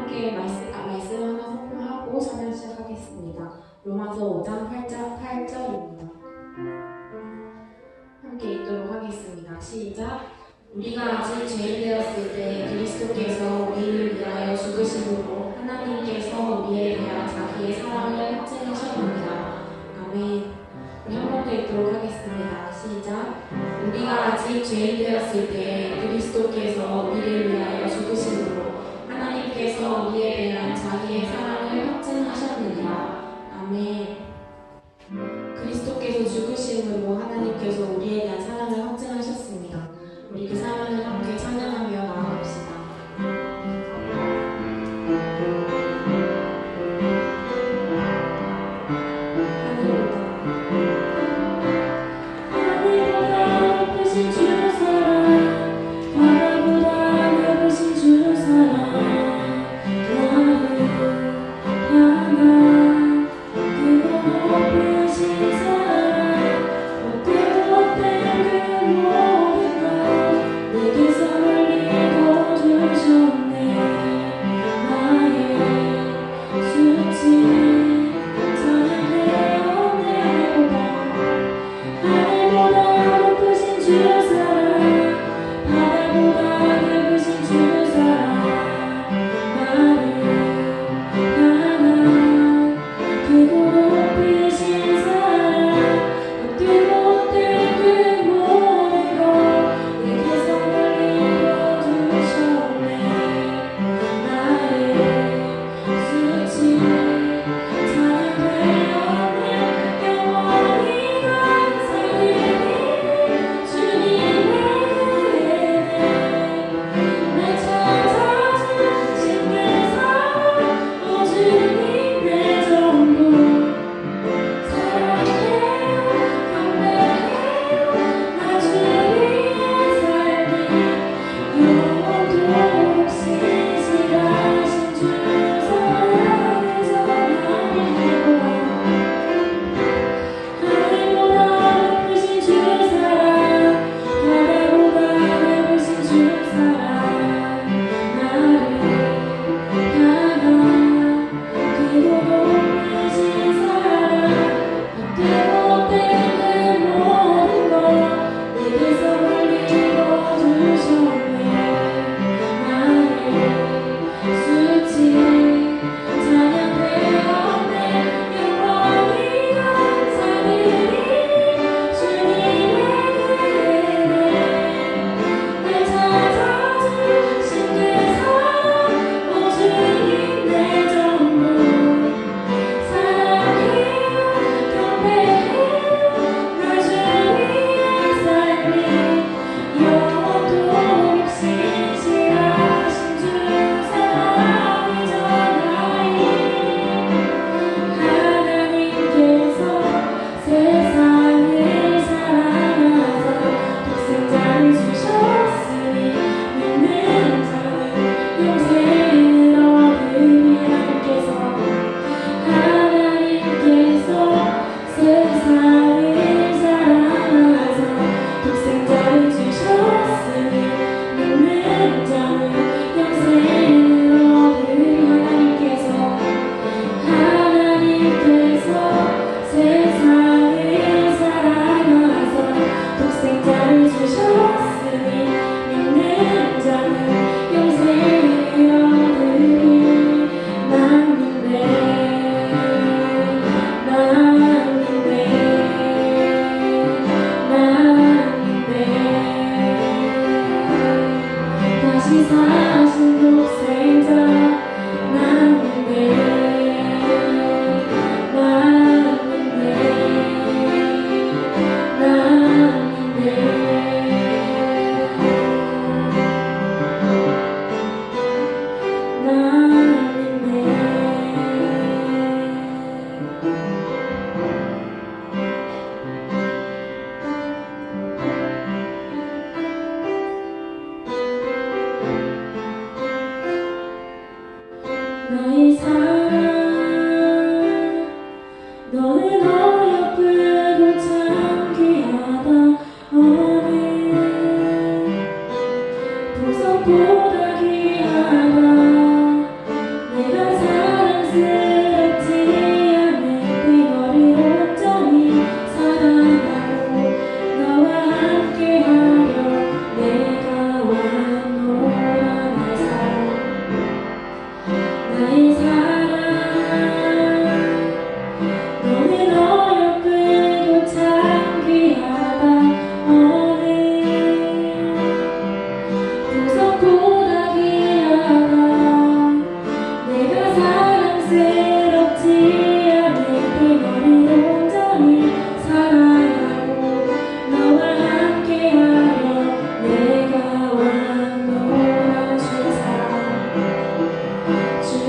함께 말씀 하나 선포하고 찬양 시작하겠습니다. 로마서 5장 8절입니다. 함께 읽도록 하겠습니다. 시작. 우리가 아직 죄인 되었을 때 그리스도께서 우리를 위하여 죽으심으로 하나님께서 우리에 대한 자기의 사랑을 확증하셨느니라. 아멘. 우리 한 번 더 읽도록 하겠습니다. 시작. 우리가 아직 죄인 되었을 때 그리스도께서 우리를 위하여 죽으심으로 하나님께서 우리에 대한 자기의 사랑을 확증하셨느니라. 아멘. 그리스도께서 죽으심으로 하나님께서 우리에 대한 사랑을 확증하셨습니다. 우리 그 사랑을 함께 찬양하며 나아갑시다.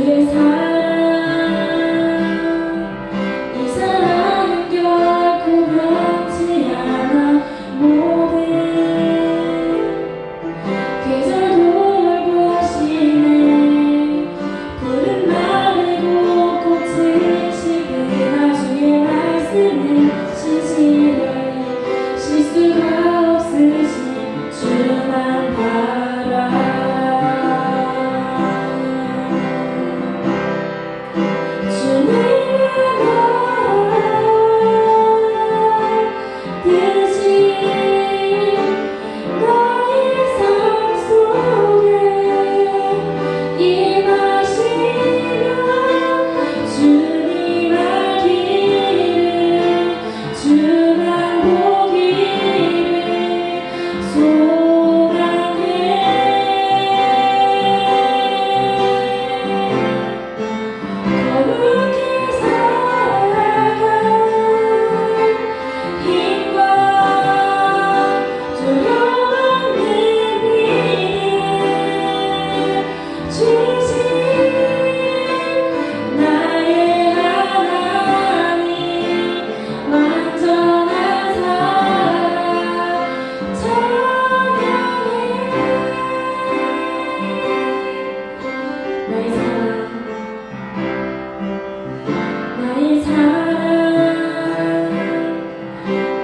주의 사랑 이 사랑은 결코 변치 않아 모든 계절 돌보시네 푸른 마르고 꽃을 시그나 주의 말씀은 진실해 쉴 수가 없으신 주만 바라 나의 사랑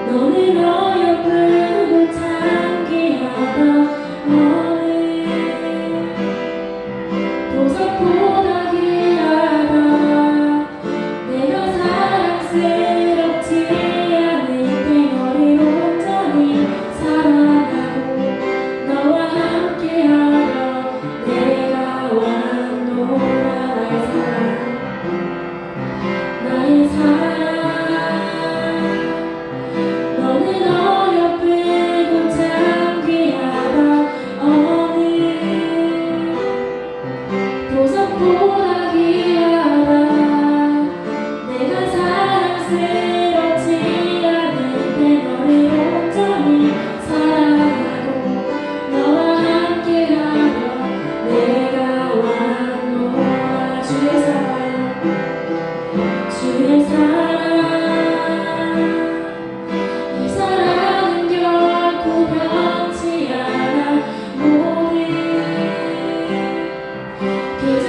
너는 어여쁘고 장기하다 너는 보석보다 귀하다 내가 사랑스럽지 않을 때 너를 온전히 사랑하고 너와 함께하며 내가 완도라 나의 사랑 너는 어여쁘고 장귀하다 어느 보석보다 귀하다 내가 사랑스럽지 않을 때 너를 온전히 사랑하고 너와 함께하며 내가 완도라 주의 사랑 주의 사랑 이 사랑은 결코 변치 않아 모든 계절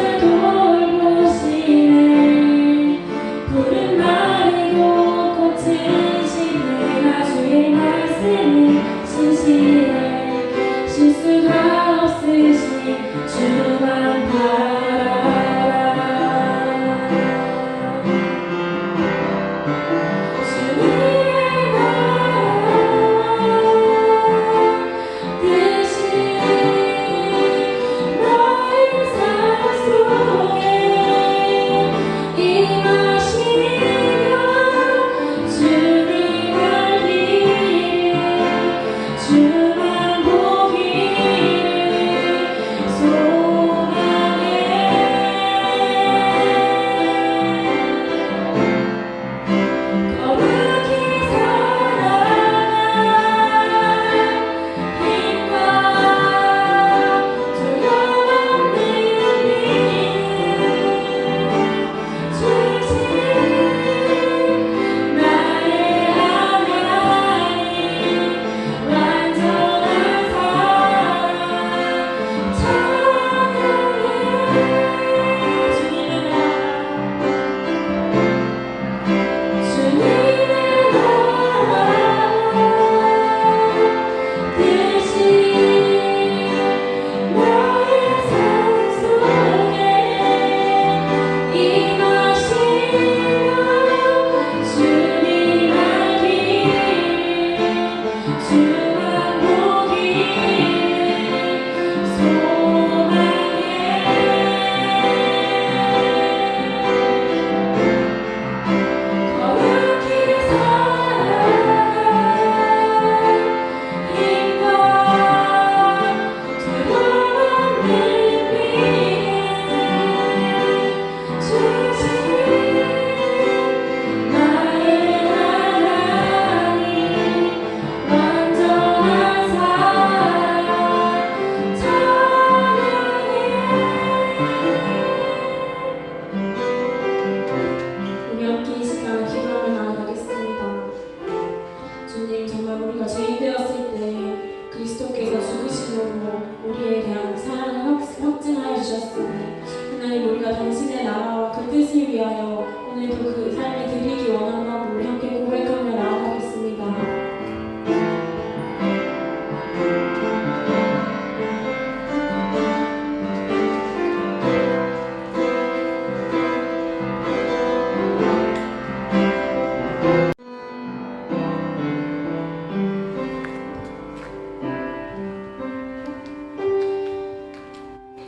우리가 당신의 나라와 그 뜻을 위하여 오늘도 그 삶을 드리기 원한다고 우리 함께 고백하며 나아가겠습니다.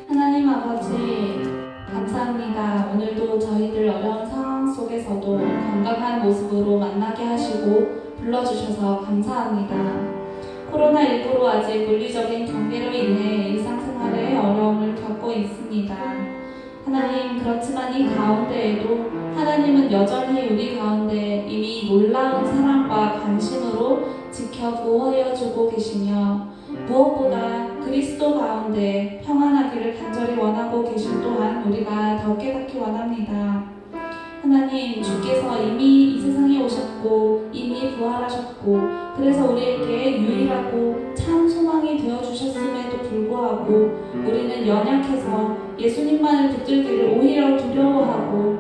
하나님 아버지, 감사합니다. 오늘도 저희들 어려운 상황 속에서도 건강한 모습으로 만나게 하시고 불러주셔서 감사합니다. 코로나19로 아직 물리적인 경계로 인해 일상생활에 어려움을 겪고 있습니다. 하나님, 그렇지만 이 가운데에도 하나님은 여전히 우리 가운데 이미 놀라운 사랑과 관심으로 지켜 보호해주고 계시며 무엇보다 그리스도 가운데 평안하기를 간절히 원하고 계신 또한 우리가 더 깨닫기 원합니다. 하나님, 주께서 이미 이 세상에 오셨고 이미 부활하셨고 그래서 우리에게 유일하고 참 소망이 되어주셨음에도 불구하고 우리는 연약해서 예수님만을 붙들기를 오히려 두려워하고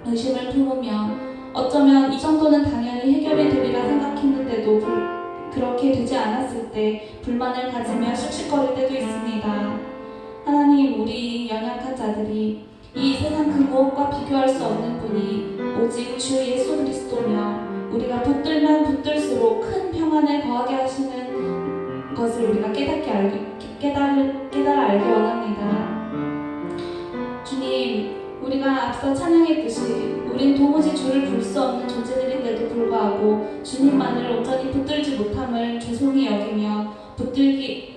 의심을 품으며 어쩌면 이 정도는 당연히 해결이 되리라 생각했는데도 그렇게 되지 않았을 때 불만을 가지며 씩씩거릴 때도 있습니다. 하나님, 우리 연약한 자들이 이 세상 그 무엇과 비교할 수 없는 분이 오직 주 예수 그리스도며 우리가 붙들면 붙들수록 큰 평안을 거하게 하시는 것을 우리가 깨달아 알기 원합니다. 주님, 우리가 앞서 찬양했듯이 우린 도무지 주를 볼 수 없는 존재들인데도 불구하고 주님만을 온전히 붙들지 못함을 죄송히 여기며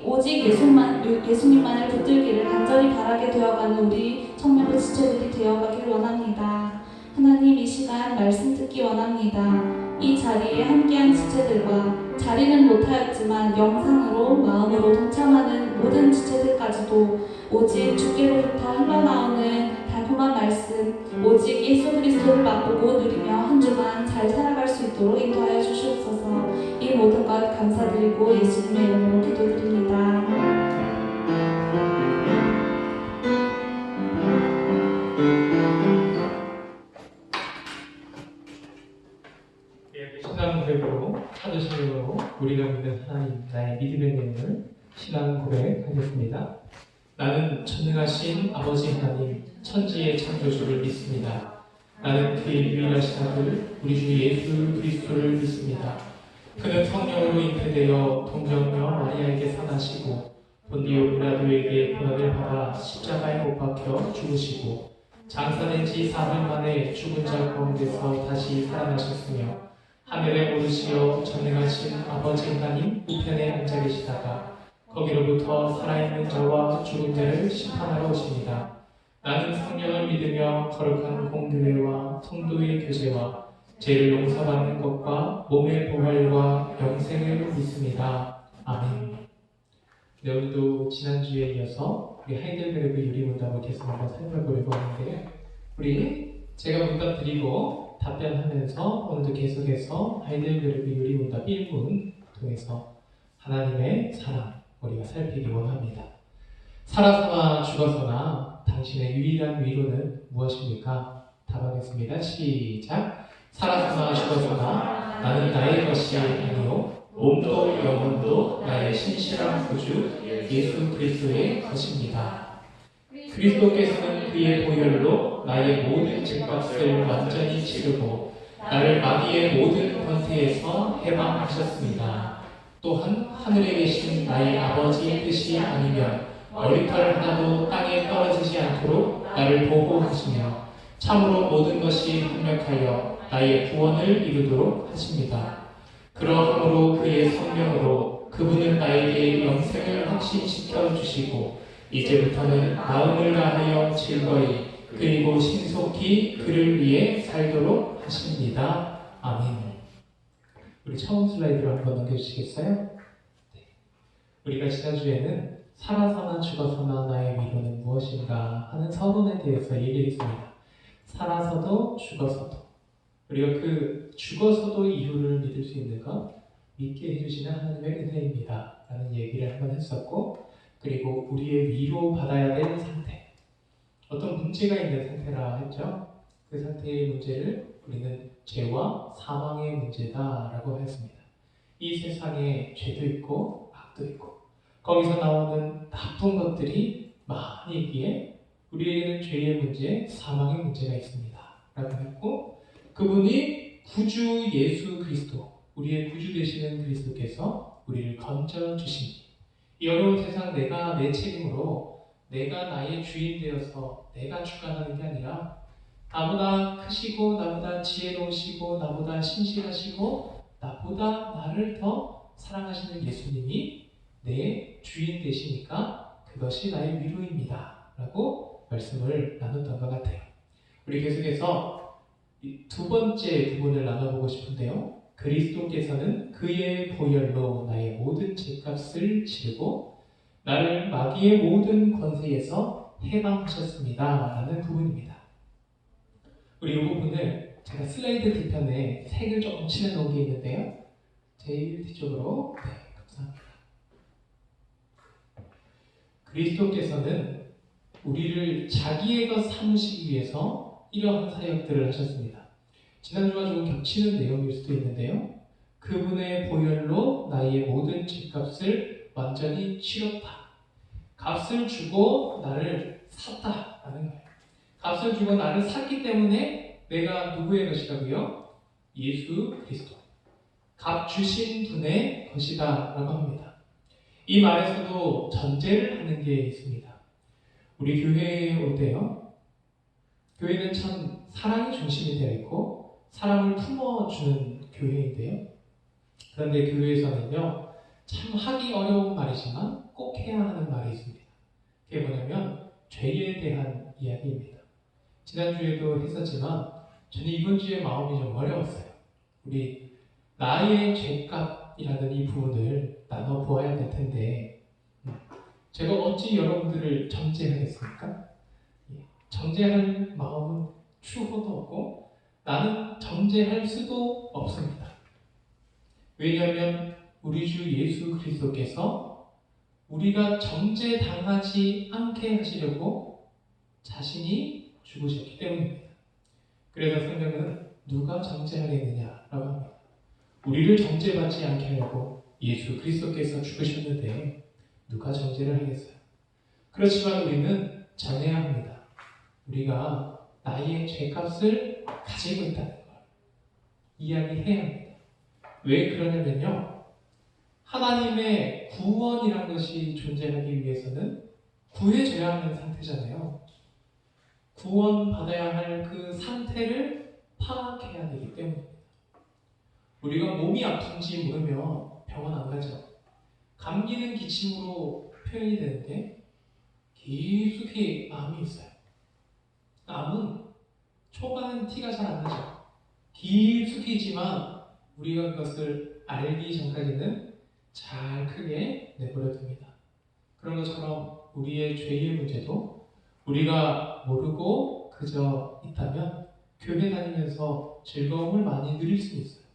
오직 예수님만을 붙들기를 간절히 바라게 되어가는 우리 청년부 지체들이 되어가기를 원합니다. 하나님, 이 시간 말씀 듣기 원합니다. 이 자리에 함께한 지체들과 자리는 못하였지만 영상으로 마음으로 동참하는 모든 지체들까지도 오직 주께로부터 흘러나오는 달콤한 말씀, 오직 예수 그리스도를 맛보고 누리며 한 주간 잘 살아갈 수 있도록 인도하여 주시옵소서. 이 모든 것 감사드리고 예수님의 이름으로 기도드립니다. 신앙 고백으로 찾으시므로 우리가 믿는 하나님 나의 믿음의 내용을 신앙 고백하겠습니다. 나는 전능하신 아버지 하나님 천지의 창조주를 믿습니다. 나는 그의 유일하신 아들 우리 주 예수 그리스도를 믿습니다. 그는 성령으로 잉태되어 동정녀 마리아에게 산하시고 본디오 빌라도에게 고난을 받아 십자가에 못 박혀 죽으시고 장사된 지 4일 만에 죽은 자 가운데서 다시 살아나셨으며 하늘에 오르시어 전능하신 아버지 하나님 우편에 앉아 계시다가 거기로부터 살아있는 자와 죽은 자를 심판하러 오십니다. 나는 성령을 믿으며 거룩한 공교회와 성도의 교제와 죄를 용서받는 것과 몸의 부활과 영생을 믿습니다. 아멘. 네, 오늘도 지난주에 이어서 우리 하이델베르크 유리문답을 계속 한번 살펴보려고 하는데요. 제가 문답 드리고 답변하면서 오늘도 계속해서 하이델베르크 유리문답 1분 통해서 하나님의 사랑 우리가 살피기 원합니다. 살아서나 죽어서나 당신의 유일한 위로는 무엇입니까? 답하겠습니다. 시작. 살아서나 죽어서나 나는 나의 것이 아니요 몸도 영혼도 나의 신실한 구주 예수 그리스도의 것입니다. 그리스도께서는 그의 보혈로 나의 모든 죄값을 완전히 치르고 나를 마귀의 모든 권세에서 해방하셨습니다. 또한 하늘에 계신 나의 아버지의 뜻이 아니면 머리털 하나도 땅에 떨어지지 않도록 나를 보호하시며 참으로 모든 것이 협력하여 나의 구원을 이루도록 하십니다. 그러므로 그의 성령으로 그분은 나에게 영생을 확신시켜 주시고 이제부터는 마음을 다하여 즐거이 그리고 신속히 그를 위해 살도록 하십니다. 아멘. 우리 처음 슬라이드로 한번 넘겨주시겠어요? 네. 우리가 지난주에는 살아서나 죽어서나 나의 위로는 무엇인가 하는 서론에 대해서 얘기했습니다. 살아서도 죽어서도 우리가 그 죽어서도 이유를 믿을 수 있는 것 믿게 해주시는 하나님의 은혜입니다 라는 얘기를 한번 했었고, 그리고 우리의 위로 받아야 될 상태, 어떤 문제가 있는 상태라 했죠. 그 상태의 문제를 우리는 죄와 사망의 문제다라고 하였습니다. 이 세상에 죄도 있고 악도 있고 거기서 나오는 나쁜 것들이 많이 있기에 우리에게는 죄의 문제, 사망의 문제가 있습니다. 라고 했고 그분이 구주 예수 그리스도, 우리의 구주 되시는 그리스도께서 우리를 건져주시니 이 어려운 세상 내가 내 책임으로 내가 나의 주인 되어서 내가 주관하는 게 아니라 나보다 크시고 나보다 지혜로우시고 나보다 신실하시고 나보다 나를 더 사랑하시는 예수님이 내 주인 되시니까 그것이 나의 위로입니다. 라고 말씀을 나눴던 것 같아요. 우리 계속해서 이 두 번째 부분을 나눠보고 싶은데요. 그리스도께서는 그의 보혈로 나의 모든 죄값을 지르고 나를 마귀의 모든 권세에서 해방하셨습니다. 라는 부분입니다. 우리 이 부분을 제가 슬라이드 뒤편에 색을 조금 칠해놓은 게 있는데요. 제일 뒤쪽으로 감사합니다. 그리스도께서는 우리를 자기의 것 삼으시기 위해서 이러한 사역들을 하셨습니다. 지난주와 좀 겹치는 내용일 수도 있는데요. 그분의 보혈로 나의 모든 죄값을 완전히 치렀다. 값을 주고 나를 샀다라는 거예요. 값을 주고 나를 샀기 때문에 내가 누구의 것이라고요? 예수 그리스도. 값 주신 분의 것이다 라고 합니다. 이 말에서도 전제를 하는 게 있습니다. 우리 교회에 올 때요. 교회는 참 사랑이 중심이 되어 있고 사람을 품어주는 교회인데요. 그런데 교회에서는요. 참 하기 어려운 말이지만 꼭 해야 하는 말이 있습니다. 그게 뭐냐면 죄에 대한 이야기입니다. 지난주에도 했었지만 저는 이번 주에 마음이 좀 어려웠어요. 우리 나의 죄값이라는 이 부분을 나눠보아야 될 텐데 제가 어찌 여러분들을 정죄하겠습니까? 정죄할 마음은 추호도 없고 나는 정죄할 수도 없습니다. 왜냐하면 우리 주 예수 그리스도께서 우리가 정죄당하지 않게 하시려고 자신이 죽으셨기 때문입니다. 그래서 성경은 누가 정죄하겠느냐라고 합니다. 우리를 정죄받지 않게 하려고 예수 그리스도께서 죽으셨는데 누가 정죄를 하겠어요? 그렇지만 우리는 정해야 합니다. 우리가 나의 죄값을 가지고 있다는 걸 이야기해야 합니다. 왜 그러냐면요. 하나님의 구원이라는 것이 존재하기 위해서는 구해줘야 하는 상태잖아요. 구원받아야 할 그 상태를 파악해야 되기 때문입니다. 우리가 몸이 아픈지 모르면 병원 안 가죠. 감기는 기침으로 표현이 되는데 깊숙이 암이 있어요. 암은 초반은 티가 잘 안 나죠. 깊숙이지만 우리가 그것을 알기 전까지는 잘 크게 내버려 둡니다. 그런 것처럼 우리의 죄의 문제도 우리가 모르고 그저 있다면 교회 다니면서 즐거움을 많이 누릴 수 있어요.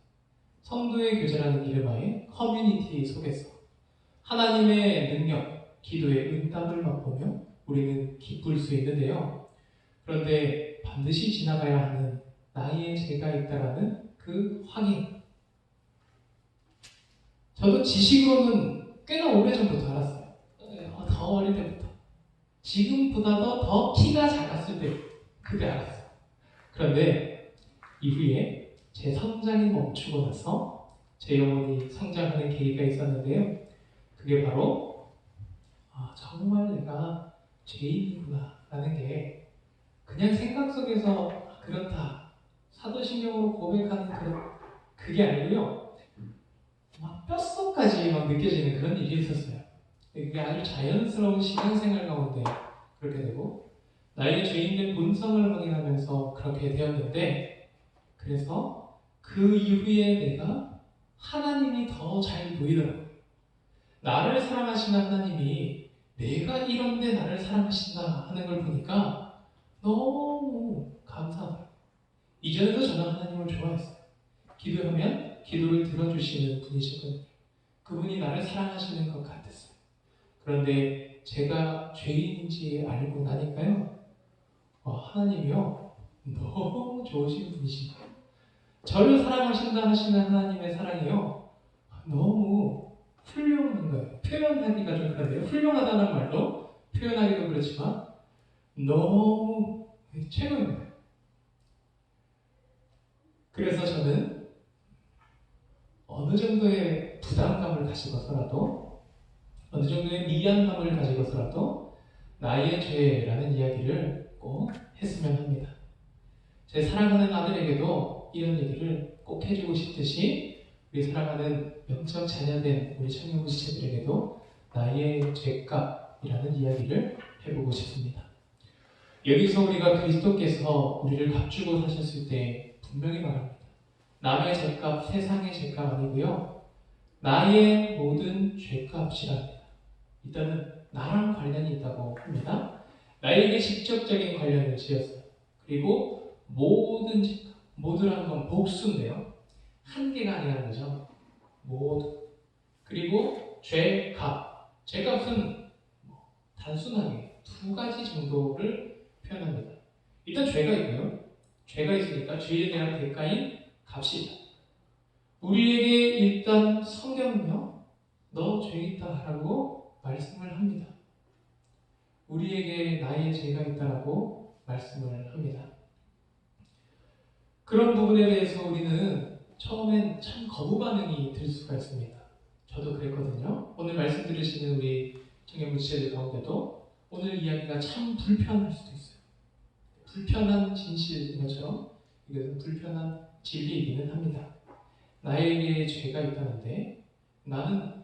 성도의 교제라는 이름하에 커뮤니티 속에서 하나님의 능력, 기도의 응답을 맛보며 우리는 기쁠 수 있는데요. 그런데 반드시 지나가야 하는 나의 죄가 있다라는 그 확인. 저도 지식으로는 꽤나 오래전부터 알았어요. 더 어릴 때부터. 지금보다도 더 키가 작았을 때 그때 알았어요. 그런데 이후에 제 성장이 멈추고 나서 제 영혼이 성장하는 계기가 있었는데요. 그게 바로 정말 내가 죄인이구나 라는 게 그냥 생각 속에서 그렇다 사도신경으로 고백하는 그게 아니고요. 막 뼛속까지 막 느껴지는 그런 일이 있었어요. 그게 아주 자연스러운 신앙생활 가운데 그렇게 되고 나의 죄인된 본성을 확인하면서 그렇게 되었는데 그래서 그 이후에 내가 하나님이 더 잘 보이더라고요. 나를 사랑하시는 하나님이 내가 이런데 나를 사랑하신다 하는 걸 보니까 너무 감사하더라고요. 이전에도 저는 하나님을 좋아했어요. 기도하면 기도를 들어주시는 분이시거든요. 그분이 나를 사랑하시는 것 같았어요. 그런데 제가 죄인인지 알고 나니까요. 하나님이요 너무 좋으신 분이신 거예요. 저를 사랑하신다 하시는 하나님의 사랑이요 너무 훌륭한 거예요. 표현하기가 좀 그런데요. 훌륭하다는 말로 표현하기도 그렇지만 너무 최고인 거예요. 그래서 저는 어느 정도의 부담감을 가지고서라도 어느 정도의 미안함을 가지고서라도 나의 죄라는 이야기를 꼭 했으면 합니다. 제 사랑하는 아들에게도 이런 얘기를 꼭 해주고 싶듯이 우리 사랑하는 영적 자녀된 우리 청년부 지체들에게도 나의 죄값이라는 이야기를 해보고 싶습니다. 여기서 우리가 그리스도께서 우리를 값주고 사셨을 때 분명히 말합니다. 남의 죄값, 세상의 죄값 아니고요. 나의 모든 죄값이랍니다. 일단은 나랑 관련이 있다고 합니다. 나에게 직접적인 관련을 지었어요. 그리고 모든 죄값, 모두라는 건 복수인데요. 한 개가 아니라는 거죠. 모두. 그리고 죄값. 죄값은 단순하게 두 가지 정도를 표현합니다. 일단 죄가 있고요. 죄가 있으니까 죄에 대한 대가인 값이다. 우리에게 일단 성경은요, 너 죄 있다라고 말씀을 합니다. 우리에게 나의 죄가 있다라고 말씀을 합니다. 그런 부분에 대해서 우리는 처음엔 참 거부 반응이 들 수가 있습니다. 저도 그랬거든요. 오늘 말씀 들으시는 우리 청년부 지체들 가운데도 오늘 이야기가 참 불편할 수도 있어요. 불편한 진실인 것처럼 이것은 불편한 진리이기는 합니다. 나에게 죄가 있다는데 나는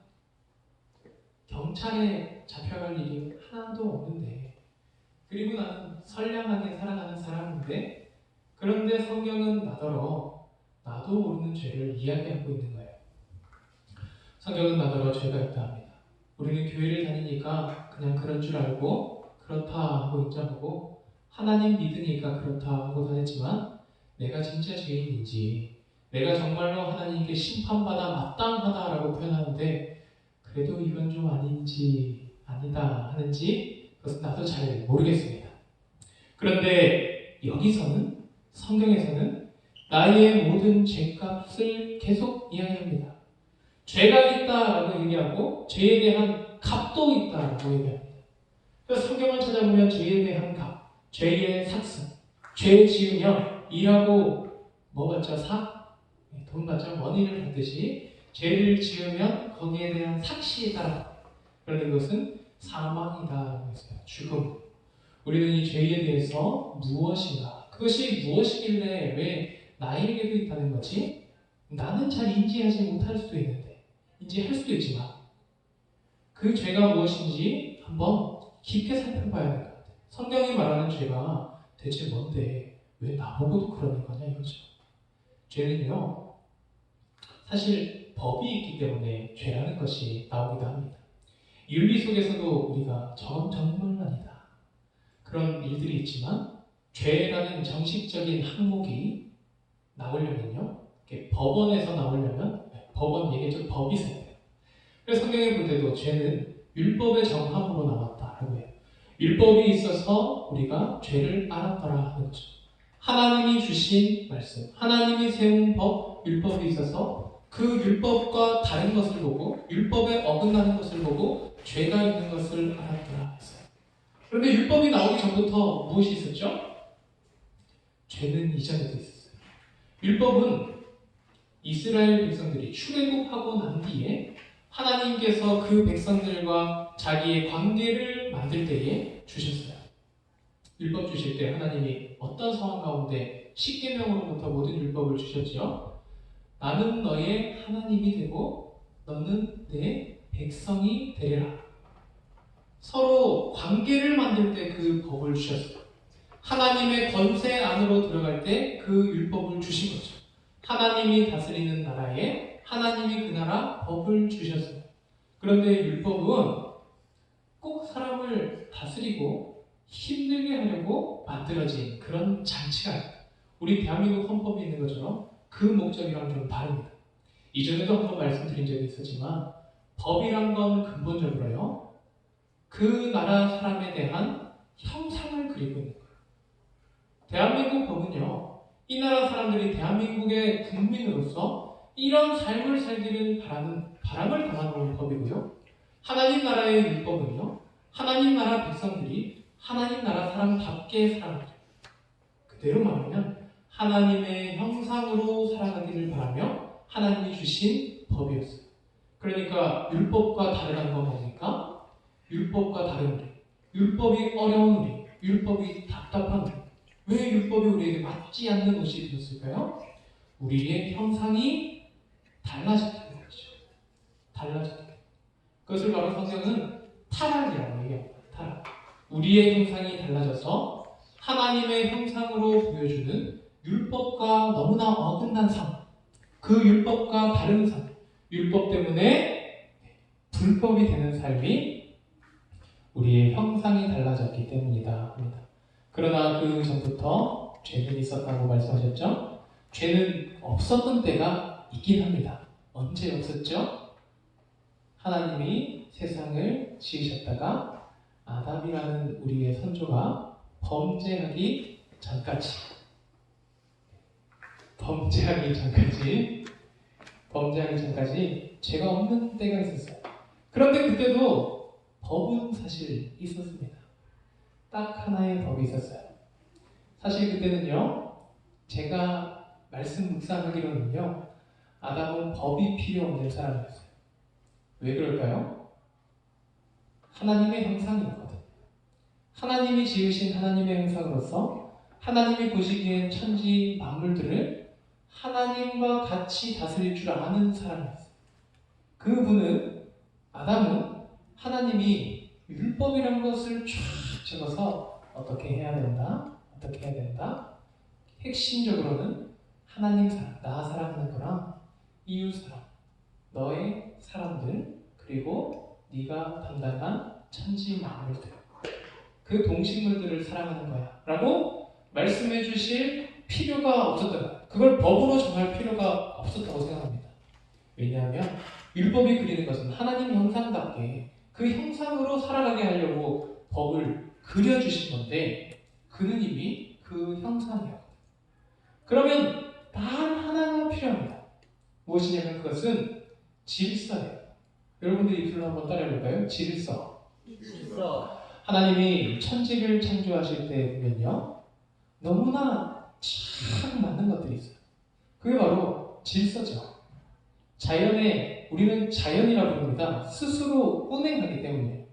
경찰에 잡혀갈 일이 하나도 없는데 그리고 나는 선량하게 살아가는 사람인데 그런데 성경은 나도 모르는 죄를 이야기하고 있는 거예요. 성경은 나더러 죄가 있다 합니다. 우리는 교회를 다니니까 그냥 그런 줄 알고 그렇다 하고 인정하고 하나님 믿으니까 그렇다 하고 다녔지만 내가 진짜 죄인인지 내가 정말로 하나님께 심판받아 마땅하다라고 표현하는데 그래도 이건 좀 아닌지 아니다 하는지 그것은 나도 잘 모르겠습니다. 그런데 여기서는 성경에서는 나의 모든 죄값을 계속 이야기합니다. 죄가 있다라고 얘기하고 죄에 대한 값도 있다라고 얘기합니다. 그래서 성경을 찾아보면 죄에 대한 값, 죄의 삭슨, 죄 지으면 일하고 뭐 받죠? 돈 받죠? 머니를 받듯이 죄를 지으면 거기에 대한 삭시에 따라 그런데 그것은 사망이다. 죽음. 우리는 이 죄에 대해서 무엇인가? 그것이 무엇이길래 왜 나에게도 있다는 거지? 나는 잘 인지하지 못할 수도 있는데 인지할 수도 있지만 그 죄가 무엇인지 한번 깊게 살펴봐야 될 것 같아요. 성경이 말하는 죄가 대체 뭔데 왜 나보고도 그러는 거냐 이거죠. 죄는요 사실 법이 있기 때문에 죄라는 것이 나오기도 합니다. 윤리 속에서도 우리가 저건 정말 아니다 그런 일들이 있지만 죄라는 정식적인 항목이 나오려면요 법원에서 나오려면 법원 얘기죠. 법이 있어야 돼요. 그래서 성경에 볼 때도 죄는 율법의 정함으로 나왔다라고 해요. 율법이 있어서 우리가 죄를 알았더라 하는 거죠. 하나님이 주신 말씀, 하나님이 세운 법, 율법이 있어서 그 율법과 다른 것을 보고 율법에 어긋나는 것을 보고 죄가 있는 것을 알았더라 했어요. 그런데 율법이 나오기 전부터 무엇이 있었죠? 죄는 이전에도 있었어요. 율법은 이스라엘 백성들이 출애굽하고 난 뒤에 하나님께서 그 백성들과 자기의 관계를 만들 때에 주셨어요. 율법 주실 때 하나님이 어떤 상황 가운데 십계명으로부터 모든 율법을 주셨죠. 나는 너의 하나님이 되고 너는 내 백성이 되리라. 서로 관계를 만들 때 그 법을 주셨어요. 하나님의 권세 안으로 들어갈 때 그 율법을 주신 거죠. 하나님이 다스리는 나라에 하나님이 그 나라 법을 주셨어요. 그런데 율법은 꼭 사람을 다스리고 힘들게 하려고 만들어진 그런 장치가 아닙니다. 우리 대한민국 헌법이 있는 것처럼 그 목적이랑 좀 다릅니다. 이전에도 한번 말씀드린 적이 있었지만 법이란 건 근본적으로요 그 나라 사람에 대한 형상을 그리고 있는 거예요. 대한민국 법은요, 이 나라 사람들이 대한민국의 국민으로서 이런 삶을 살기를 바람을 담아놓은 법이고요. 하나님 나라의 율법은요, 하나님 나라 백성들이 하나님 나라 사람답게 살아가죠. 그대로 말하면 하나님의 형상으로 살아가기를 바라며 하나님이 주신 법이었어요. 그러니까 율법과 다르다는 건 뭡니까? 율법과 다른 우리, 율법이 어려운 우리, 율법이 답답한 우리. 왜 율법이 우리에게 맞지 않는 옷이 되었을까요? 우리의 형상이 달라졌다는 거죠. 달라졌다. 그것을 바로 성경은 타락이라고 얘기합니다. 타락. 우리의 형상이 달라져서 하나님의 형상으로 보여주는 율법과 너무나 어긋난 삶, 그 율법과 다른 삶, 율법 때문에 불법이 되는 삶이 우리의 형상이 달라졌기 때문이다 합니다. 그러나 그 전부터 죄는 있었다고 말씀하셨죠? 죄는 없었던 때가 있긴 합니다. 언제 없었죠? 하나님이 세상을 지으셨다가 아담이라는 우리의 선조가 범죄하기 전까지 죄가 없는 때가 있었어요. 그런데 그때도 법은 사실 있었습니다. 딱 하나의 법이 있었어요. 사실 그때는요, 제가 말씀 묵상하기로는요, 아담은 법이 필요 없는 사람이었어요. 왜 그럴까요? 하나님의 형상이었거든요. 하나님이 지으신 하나님의 형상으로서 하나님이 보시기엔 천지 만물들을 하나님과 같이 다스릴 줄 아는 사람이었어요. 아담은 하나님이 율법이라는 것을 쫙 적어서 어떻게 해야 된다, 핵심적으로는 하나님 사랑, 나 사랑하는 거랑 이웃 사랑, 너의 사람들, 그리고 네가 담당한 천지 만물들, 그 동식물들을 사랑하는 거야 라고 말씀해 주실 필요가 없었던 거예요. 그걸 법으로 정할 필요가 없었다고 생각합니다. 왜냐하면 율법이 그리는 것은 하나님 형상답게 그 형상으로 살아가게 하려고 법을 그려주신 건데, 그는 이미 그 형상이에요. 그러면 단 하나가 필요합니다. 무엇이냐면 그것은 질서예요. 여러분들 이 표현 한번 따라해볼까요? 질서. 하나님이 천지를 창조하실 때 보면요, 너무나 참 맞는 것들이 있어요. 그게 바로 질서죠. 우리는 자연이라고 부릅니다. 스스로 운행하기 때문에.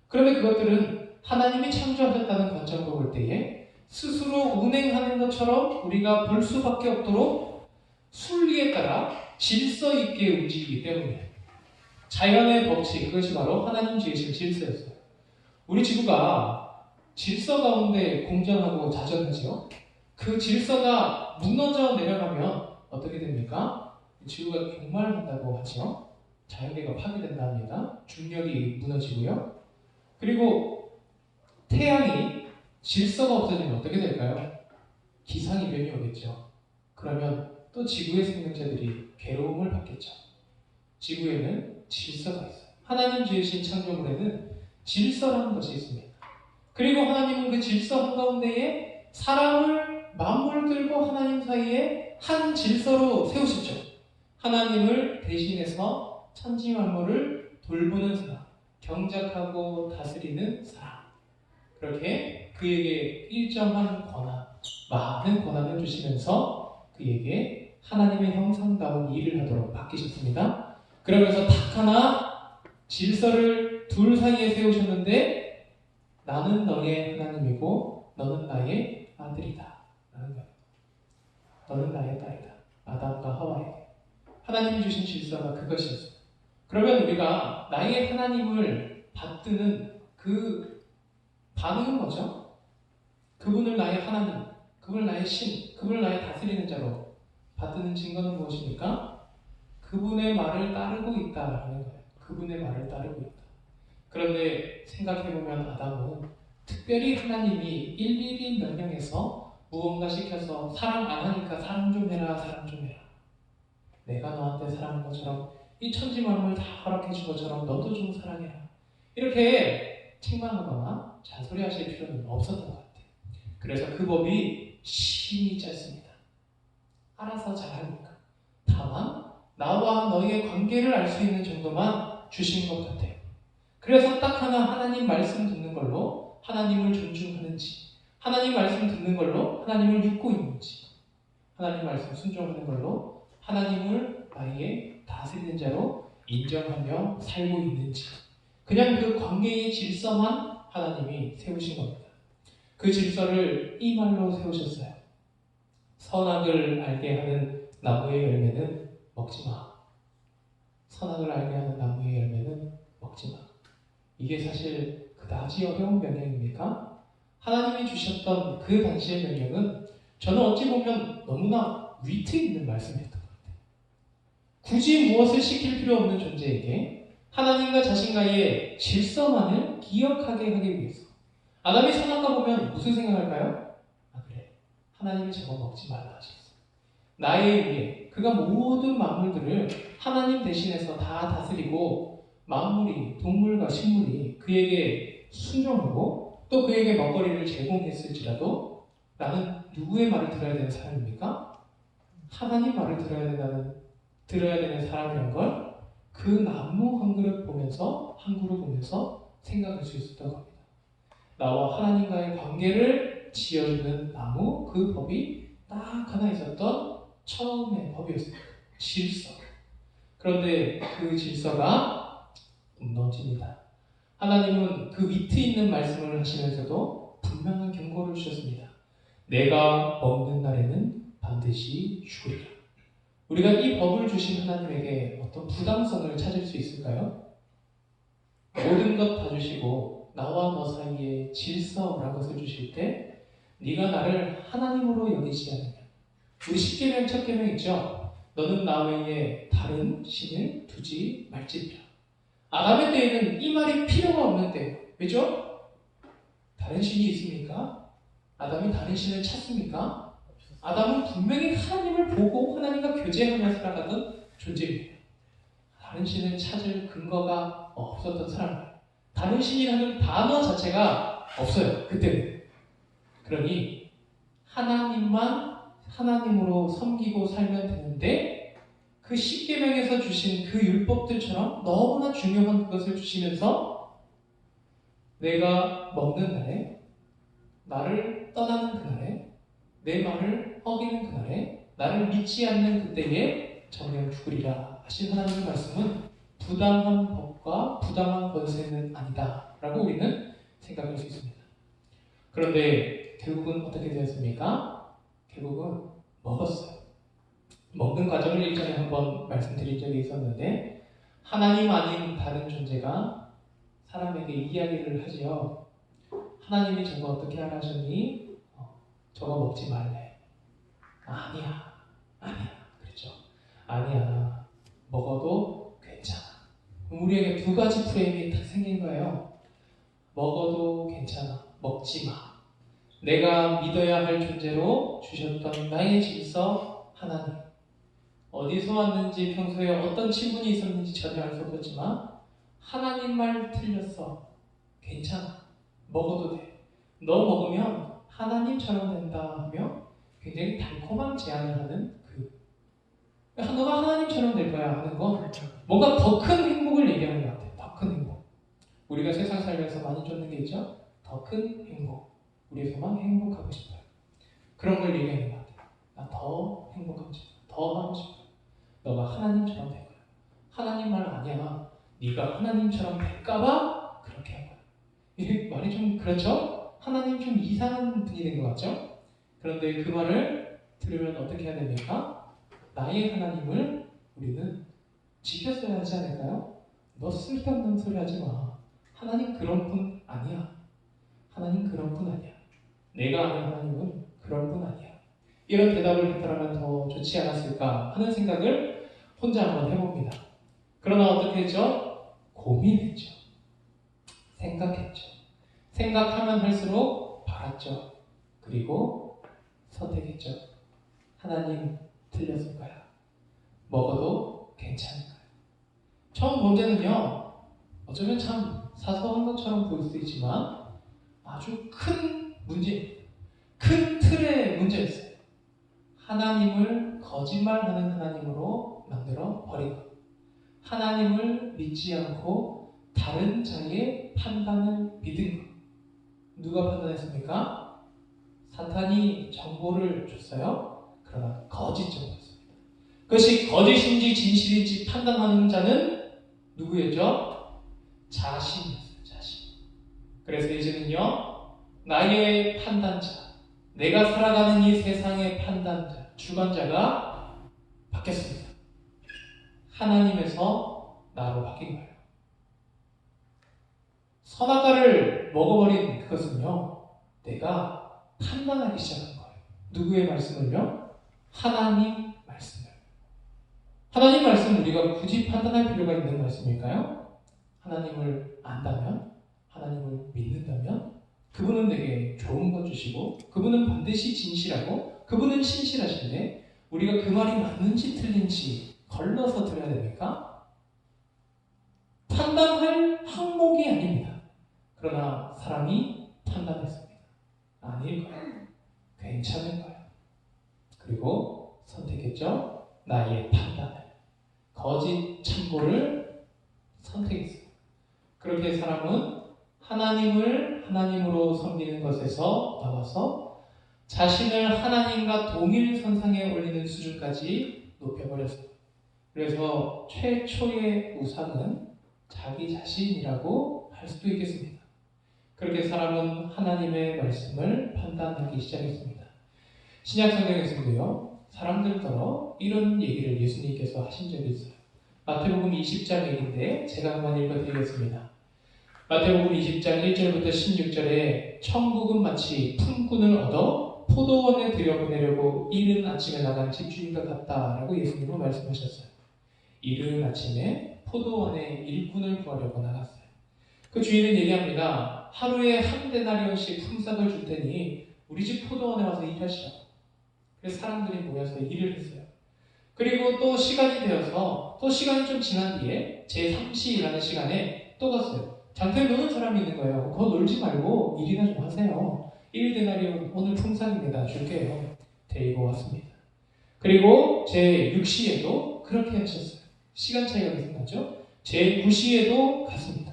그런데 그것들은 하나님이 창조하셨다는 관점으로 볼 때에 스스로 운행하는 것처럼 우리가 볼 수밖에 없도록 순리에 따라 질서 있게 움직이기 때문에, 자연의 법칙, 그것이 바로 하나님 지으신 질서였어요. 우리 지구가 질서 가운데 공존하고 자전하죠. 그 질서가 무너져 내려가면 어떻게 됩니까? 지구가 종말한다고 하죠. 자연계가 파괴된다 합니다. 중력이 무너지고요. 그리고 태양이 질서가 없어지면 어떻게 될까요? 기상이변이 오겠죠. 그러면 또 지구의 생명체들이 괴로움을 받겠죠. 지구에는 질서가 있어요. 하나님 지으신 창조물에는 질서라는 것이 있습니다. 그리고 하나님은 그 질서 한가운데에 사람을 만물들과 하나님 사이에 한 질서로 세우셨죠. 하나님을 대신해서 천지 만물을 돌보는 사람, 경작하고 다스리는 사람, 그렇게 그에게 일정한 권한, 많은 권한을 주시면서 그에게 하나님의 형상다운 일을 하도록 맡기셨습니다. 그러면서 딱 하나 질서를 둘 사이에 세우셨는데, 나는 너의 하나님이고 너는 나의 아들이다 라는 거예요. 너는 나의 딸이다. 아담과 하와에게 하나님이 주신 질서가 그것이었어요. 그러면 우리가 나의 하나님을 받드는 그 반응은 뭐죠? 그분을 나의 하나님, 그분을 나의 신, 그분을 나의 다스리는 자로 받드는 증거는 무엇입니까? 그분의 말을 따르고 있다라는 거예요. 그분의 말을 따르고 있다. 그런데 생각해보면 아담은 특별히 하나님이 일일이 명령해서 무언가 시켜서 사랑 안 하니까 사랑 좀 해라, 사랑 좀 해라. 내가 너한테 사랑한 것처럼, 이 천지 만물 다 허락해 준 것처럼 너도 좀 사랑해라. 이렇게 책망하거나 잔소리하실 필요는 없었던 것 같아요. 그래서 그 법이 심히 짧습니다. 알아서 잘하니까. 다만 나와 너희의 관계를 알 수 있는 정도만 주신 것 같아요. 그래서 딱 하나님 말씀 듣는 걸로 하나님을 존중하는지, 하나님 말씀 듣는 걸로 하나님을 믿고 있는지, 하나님 말씀 순종하는 걸로 하나님을 나의 다스리는 자로 인정하며 살고 있는지, 그냥 그 관계의 질서만 하나님이 세우신 겁니다. 그 질서를 이 말로 세우셨어요. 선악을 알게 하는 나무의 열매는 먹지 마. 선악을 알게 하는 나무의 열매는 먹지 마. 이게 사실 그다지 어려운 명령입니까? 하나님이 주셨던 그 당시의 명령은 저는 어찌 보면 너무나 위트 있는 말씀이었던 것 같아요. 굳이 무엇을 시킬 필요 없는 존재에게 하나님과 자신과의 질서만을 기억하게 하기 위해서. 아담이 선악과 보면 무슨 생각할까요? 아 그래, 하나님이 저거 먹지 말라 하셨어. 나의 위에 그가 모든 만물들을 하나님 대신해서 다 다스리고 만물이, 동물과 식물이 그에게 순종하고 또 그에게 먹거리를 제공했을지라도 나는 누구의 말을 들어야 되는 사람입니까? 하나님 말을 들어야 되는 사람이란 걸 그 나무 한 그릇 보면서 생각할 수 있었던 겁니다. 나와 하나님과의 관계를 지어주는 나무, 그 법이 딱 하나 있었던 처음의 법이었습니다. 질서. 그런데 그 질서가 무너집니다. 하나님은 그 위트 있는 말씀을 하시면서도 분명한 경고를 주셨습니다. 내가 먹는 날에는 반드시 죽으리라. 우리가 이 법을 주신 하나님에게 어떤 부담성을 찾을 수 있을까요? 모든 것 다 주시고 나와 너 사이에 질서라는 것을 주실 때 네가 나를 하나님으로 여기지 않으면, 우리 10계명 첫 계명 있죠? 너는 나 외에 다른 신을 두지 말지니라. 아담의 때에는 이 말이 필요가 없는 때예요. 왜죠? 다른 신이 있습니까? 아담이 다른 신을 찾습니까? 아담은 분명히 하나님을 보고 하나님과 교제하며 살아가던 존재입니다. 다른 신을 찾을 근거가 없었던 사람이에요. 다른 신이라는 단어 자체가 없어요. 그때는. 그러니 하나님만 하나님으로 섬기고 살면 되는데 그 10계명에서 주신 그 율법들처럼 너무나 중요한 그것을 주시면서 내가 먹는 날에, 나를 떠나는 그날에, 내 말을 어기는 그날에, 나를 믿지 않는 그때에 정령 죽으리라 하신 하나님의 말씀은 부당한 법과 부당한 권세는 아니다 라고 우리는 생각할 수 있습니다. 그런데 결국은 어떻게 되었습니까? 결국은 먹었어요. 먹는 과정을 일전에 한번 말씀드린 적이 있었는데, 하나님 아닌 다른 존재가 사람에게 이야기를 하지요. 하나님이 저거 어떻게 하라 하셨니? 저거 먹지 말래. 아니야. 그랬죠. 아니야. 먹어도 괜찮아. 우리에게 두 가지 프레임이 딱 생긴 거예요. 먹어도 괜찮아. 먹지 마. 내가 믿어야 할 존재로 주셨던 나의 질서 하나님. 어디서 왔는지, 평소에 어떤 친분이 있었는지 전혀 알 수 없었지만 하나님 말 틀렸어. 괜찮아. 먹어도 돼. 너 먹으면 하나님처럼 된다 하며 굉장히 달콤한 제안을 하는 너가 하나님처럼 될 거야 하는 건 뭔가 더 큰 행복을 얘기하는 것 같아요. 더 큰 행복. 우리가 세상 살면서 많이 쫓는 게 있죠? 더 큰 행복. 우리에서만 행복하고 싶어요. 그런 걸 얘기하는 것 같아요. 나 더 행복하고 싶어. 더 하고 싶어. 너가 하나님처럼 될 거야. 하나님 말 아니야. 네가 하나님처럼 될까봐 그렇게 한 거야. 이게 말이 좀 그렇죠? 하나님 좀 이상한 분이 된 것 같죠? 그런데 그 말을 들으면 어떻게 해야 됩니까? 나의 하나님을 우리는 지켰어야 하지 않을까요? 너 쓸데없는 소리 하지 마. 하나님 그런 분 아니야. 하나님 그런 분 아니야. 내가 아는 하나님은 그런 분 아니야. 이런 대답을 했더라면 더 좋지 않았을까 하는 생각을 혼자 한번 해봅니다. 그러나 어떻게 했죠? 고민했죠. 생각했죠. 생각하면 할수록 바랐죠. 그리고 선택했죠. 하나님 틀렸을 거야. 먹어도 괜찮을 거야. 처음 문제는요, 어쩌면 참 사소한 것처럼 보일 수 있지만 아주 큰 문제입니다. 큰 틀의 문제였어요. 하나님을 거짓말하는 하나님으로 만들어 버린 것. 하나님을 믿지 않고 다른 자의 판단을 믿은 것. 누가 판단했습니까? 사탄이 정보를 줬어요. 그러나 거짓 정보였습니다. 그것이 거짓인지 진실인지 판단하는 자는 누구였죠? 자신이었어요. 자신. 그래서 이제는요, 나의 판단자, 내가 살아가는 이 세상의 판단자, 주관자가 바뀌었습니다. 하나님에서 나로 바뀐 거예요. 선악과를 먹어버린 그것은요, 내가 판단하기 시작한 거예요. 누구의 말씀을요? 하나님 말씀을. 하나님 말씀 우리가 굳이 판단할 필요가 있는 말씀일까요? 하나님을 안다면, 하나님을 믿는다면 그분은 내게 좋은 것 주시고 그분은 반드시 진실하고 그분은 신실하신데 우리가 그 말이 맞는지 틀린지 걸러서 들어야 됩니까? 판단할 항목이 아닙니다. 그러나 사람이 판단했습니다. 아닐 거예요. 괜찮을 거예요. 그리고 선택했죠. 나의 판단을. 거짓 참고를 선택했어요. 그렇게 사람은 하나님을 하나님으로 섬기는 것에서 나와서 자신을 하나님과 동일 선상에 올리는 수준까지 높여버렸어요. 그래서 최초의 우상은 자기 자신이라고 할 수도 있겠습니다. 그렇게 사람은 하나님의 말씀을 판단하기 시작했습니다. 신약 성경에서도요, 사람들더러 이런 얘기를 예수님께서 하신 적이 있어요. 마태복음 20장 얘기인데 제가 한번 읽어드리겠습니다. 마태복음 20장 1절부터 16절에 천국은 마치 품꾼을 얻어 포도원에 들여보내려고 이른 아침에 나간 집주인과 같다라고 예수님은 말씀하셨어요. 이른 아침에 포도원에 일꾼을 구하려고 나갔어요. 그 주인은 얘기합니다. 하루에 한 데나리온씩 품삯을 줄 테니 우리 집 포도원에 와서 일하시라고. 그래서 사람들이 모여서 일을 했어요. 그리고 또 시간이 되어서 또 시간이 좀 지난 뒤에 제3시라는 시간에 또 갔어요. 장터에 노는 사람이 있는 거예요. 그거 놀지 말고 일이나 좀 하세요. 1데나리온 오늘 품삯입니다. 줄게요. 데리고 왔습니다. 그리고 제6시에도 그렇게 하셨어요. 시간 차이가 계속 나죠? 제9시에도 갔습니다.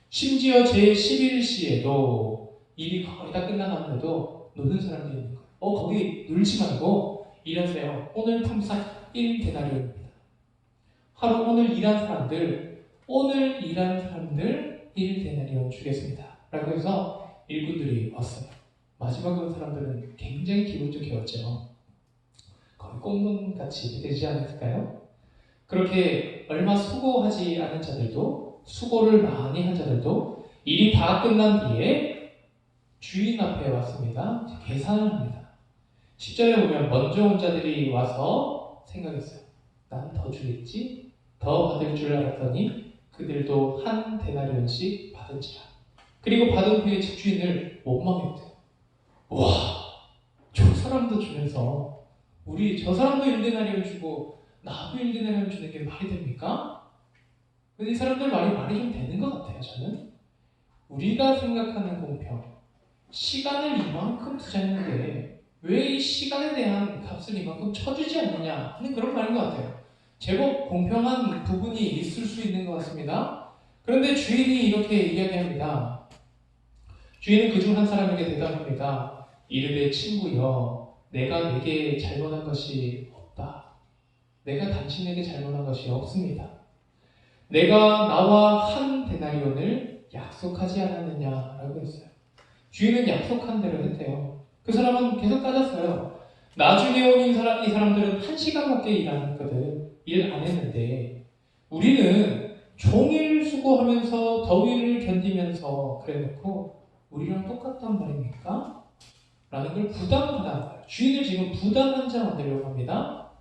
심지어 제11시에도 일이 거의 다 끝나가는데도 노는 사람들이 있는 거예요. 거기 놀지 말고 일하세요. 오늘 품삯 1데나리온입니다. 하루 오늘 일한 사람들 1데나리온 주겠습니다. 라고 해서 일꾼들이 왔어요. 마지막으로 사람들은 굉장히 기분 좋게 왔죠. 거의 꽁돈같이 되지 않았을까요? 그렇게 얼마 수고하지 않은 자들도, 수고를 많이 한 자들도 일이 다 끝난 뒤에 주인 앞에 왔습니다. 계산을 합니다. 10절에 보면 먼저 온 자들이 와서 생각했어요. 난 더 주겠지? 더 받을 줄 알았더니 그들도 한 데나리온씩 받은지라. 그리고 받은 후에 집주인을 원망했대요. 와, 저 사람도 주면서 우리 저 사람도 1데나리온 주고 나도 1데나리온 주는 게 말이 됩니까? 근데 이 사람들 말이 좀 되는 것 같아요. 저는 우리가 생각하는 공평, 시간을 이만큼 투자했는데 왜 이 시간에 대한 값을 이만큼 쳐주지 않느냐 하는 그런 말인 것 같아요. 제법 공평한 부분이 있을 수 있는 것 같습니다. 그런데 주인이 이렇게 이야기합니다. 주인은 그중 한 사람에게 대답합니다. 이르되 친구여, 내가 내게 잘못한 것이 없다. 내가 당신에게 잘못한 것이 없습니다. 내가 나와 한 데나리온을 약속하지 않았느냐라고 했어요. 주인은 약속한 대로 했대요. 그 사람은 계속 따졌어요. 나중에 온 이 사람들은 1시간밖에 일 안 했거든. 일 안 했는데 우리는 종일 수고하면서 더위를 견디면서 그래놓고 우리랑 똑같단 말입니까? 라는 걸 부담하는 거예요. 주인을 지금 부담한 자 만들려고 합니다.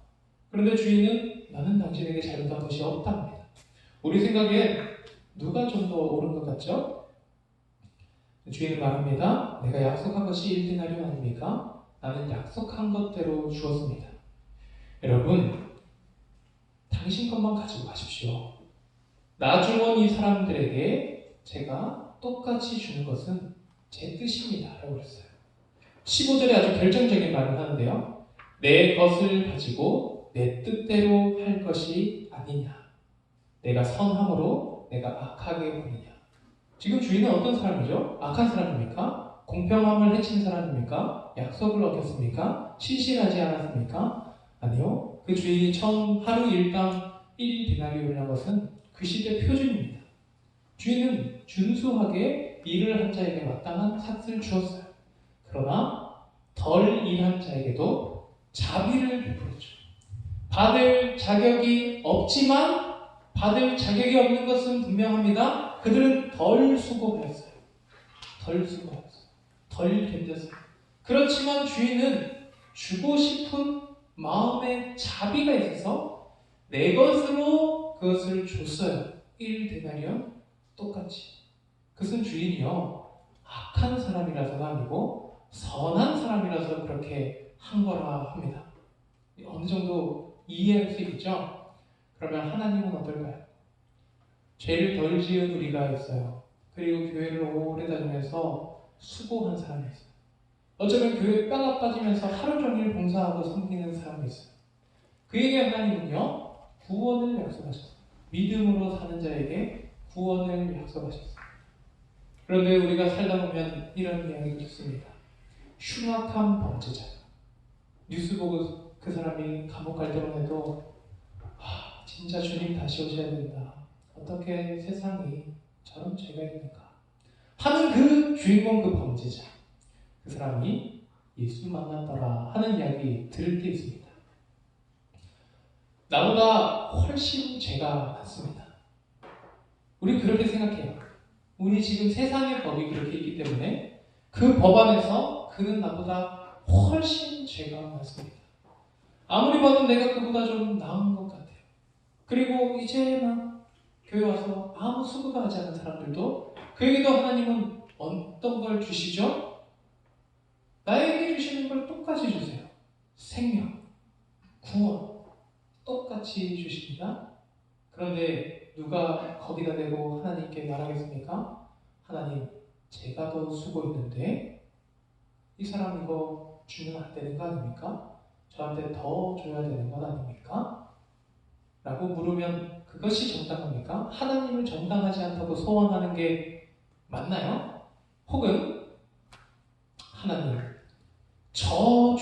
그런데 주인은 나는 당신에게 잘못한 것이 없답니다. 우리 생각에 누가 좀 더 옳은 것 같죠? 주인은 말합니다. 내가 약속한 것이 1데나리온 아닙니까? 나는 약속한 것대로 주었습니다. 여러분, 당신 것만 가지고 가십시오. 나중 온 이 사람들에게 제가 똑같이 주는 것은 제 뜻입니다. 라고 그랬어요. 15절에 아주 결정적인 말을 하는데요. 내 것을 가지고 내 뜻대로 할 것이 아니냐. 내가 선함으로 내가 악하게 보느냐. 지금 주인은 어떤 사람이죠? 악한 사람입니까? 공평함을 해친 사람입니까? 약속을 어겼습니까? 신실하지 않았습니까? 아니요. 그 주인이 처음 하루 일당 1데나리온이라는 것은 그 시대 표준입니다. 주인은 준수하게 일을 한 자에게 마땅한 삭을 주었어요. 그러나 덜 일한 자에게도 자비를 베풀었죠. 받을 자격이 없지만 받을 자격이 없는 것은 분명합니다. 그들은 덜 수고하였어요. 덜 수고하였어요. 덜 견뎠어요. 그렇지만 주인은 주고 싶은 마음의 자비가 있어서 내 것으로 그것을 줬어요. 1데나리온 똑같이. 그것은 주인이요. 악한 사람이라서가 아니고 선한 사람이라서 그렇게 한 거라 합니다. 어느 정도 이해할 수 있죠? 그러면 하나님은 어떨까요? 죄를 덜 지은 우리가 있어요. 그리고 교회를 오래 다니면서 수고한 사람이 있어요. 어쩌면 교회 뼈가 빠지면서 하루 종일 봉사하고 섬기는 사람이 있어요. 그에게 하나님은요, 구원을 약속하셨어요. 믿음으로 사는 자에게 구원을 약속하셨어요. 그런데 우리가 살다 보면 이런 이야기를 듣습니다. 흉악한 범죄자. 뉴스 보고 그 사람이 감옥 갈 때만 해도 진짜 주님 다시 오셔야 된다. 어떻게 세상이 저런 죄가 있는가 하는 그 주인공, 그 범죄자, 그 사람이 예수 만났더라 하는 이야기 들을 때 있습니다. 나보다 훨씬 죄가 많습니다. 우리 그렇게 생각해요. 우리 지금 세상의 법이 그렇게 있기 때문에 그 법 안에서 그는 나보다 훨씬 죄가 많습니다. 아무리 봐도 내가 그보다 좀 나은 것 같아요. 그리고 이제 막 교회 와서 아무 수고도 하지 않는 사람들도 그에게도 하나님은 어떤 걸 주시죠? 나에게 주시는 걸 똑같이 주세요. 생명, 구원 똑같이 주십니다. 그런데 누가 거기다 대고 하나님께 말하겠습니까? 하나님, 제가 더 수고했는데 이 사람 이거 주면 안 되는 거 아닙니까? 저한테 더 줘야 되는 건 아닙니까? 라고 물으면 그것이 정당합니까? 하나님을 정당하지 않다고 소원하는 게 맞나요? 혹은 하나님, 저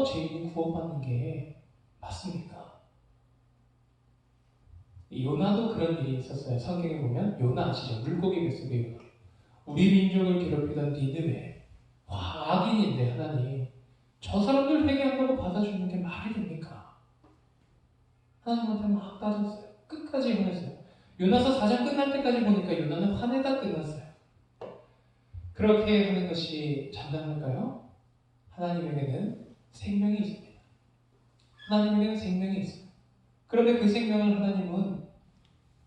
죄인이 구원받는 게 맞습니까? 요나도 그런 일이 있었어요. 성경에 보면 요나 아시죠? 물고기 뱃속의 요나. 우리 민족을 괴롭히던 니느웨. 악인인데 하나님, 저 사람들 회개한다고 받아주는 게 말이 됩니까? 하나님한테 막 따졌어요. 끝까지 화냈어요. 요나서 4장 끝날 때까지 보니까 요나는 화내다 끝났어요. 그렇게 하는 것이 정당할까요? 하나님에게는 생명이 있습니다. 하나님에게는 생명이 있습니다. 그런데 그 생명을 하나님은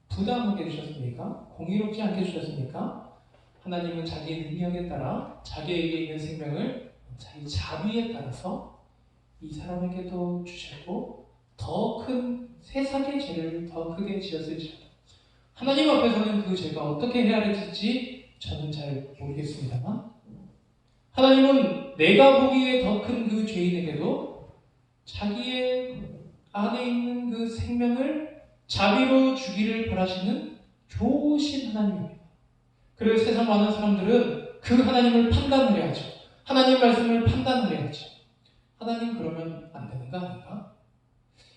부당하게 주셨습니까? 공의롭지 않게 주셨습니까? 하나님은 자기 능력에 따라 자기에게 있는 생명을 자기 자비에 따라서 이 사람에게도 주셨고 더 큰 세상의 죄를 더 크게 지었을지라도 하나님 앞에서는 그 죄가 어떻게 헤아려질지 저는 잘 모르겠습니다만 하나님은 내가 보기에 더 큰 그 죄인에게도 자기의 안에 있는 그 생명을 자비로 주기를 바라시는 좋으신 하나님입니다. 그래서 세상 많은 사람들은 그 하나님을 판단하려 하죠. 하나님 말씀을 판단하려 하죠. 하나님 그러면 안 되는 거 아닌가?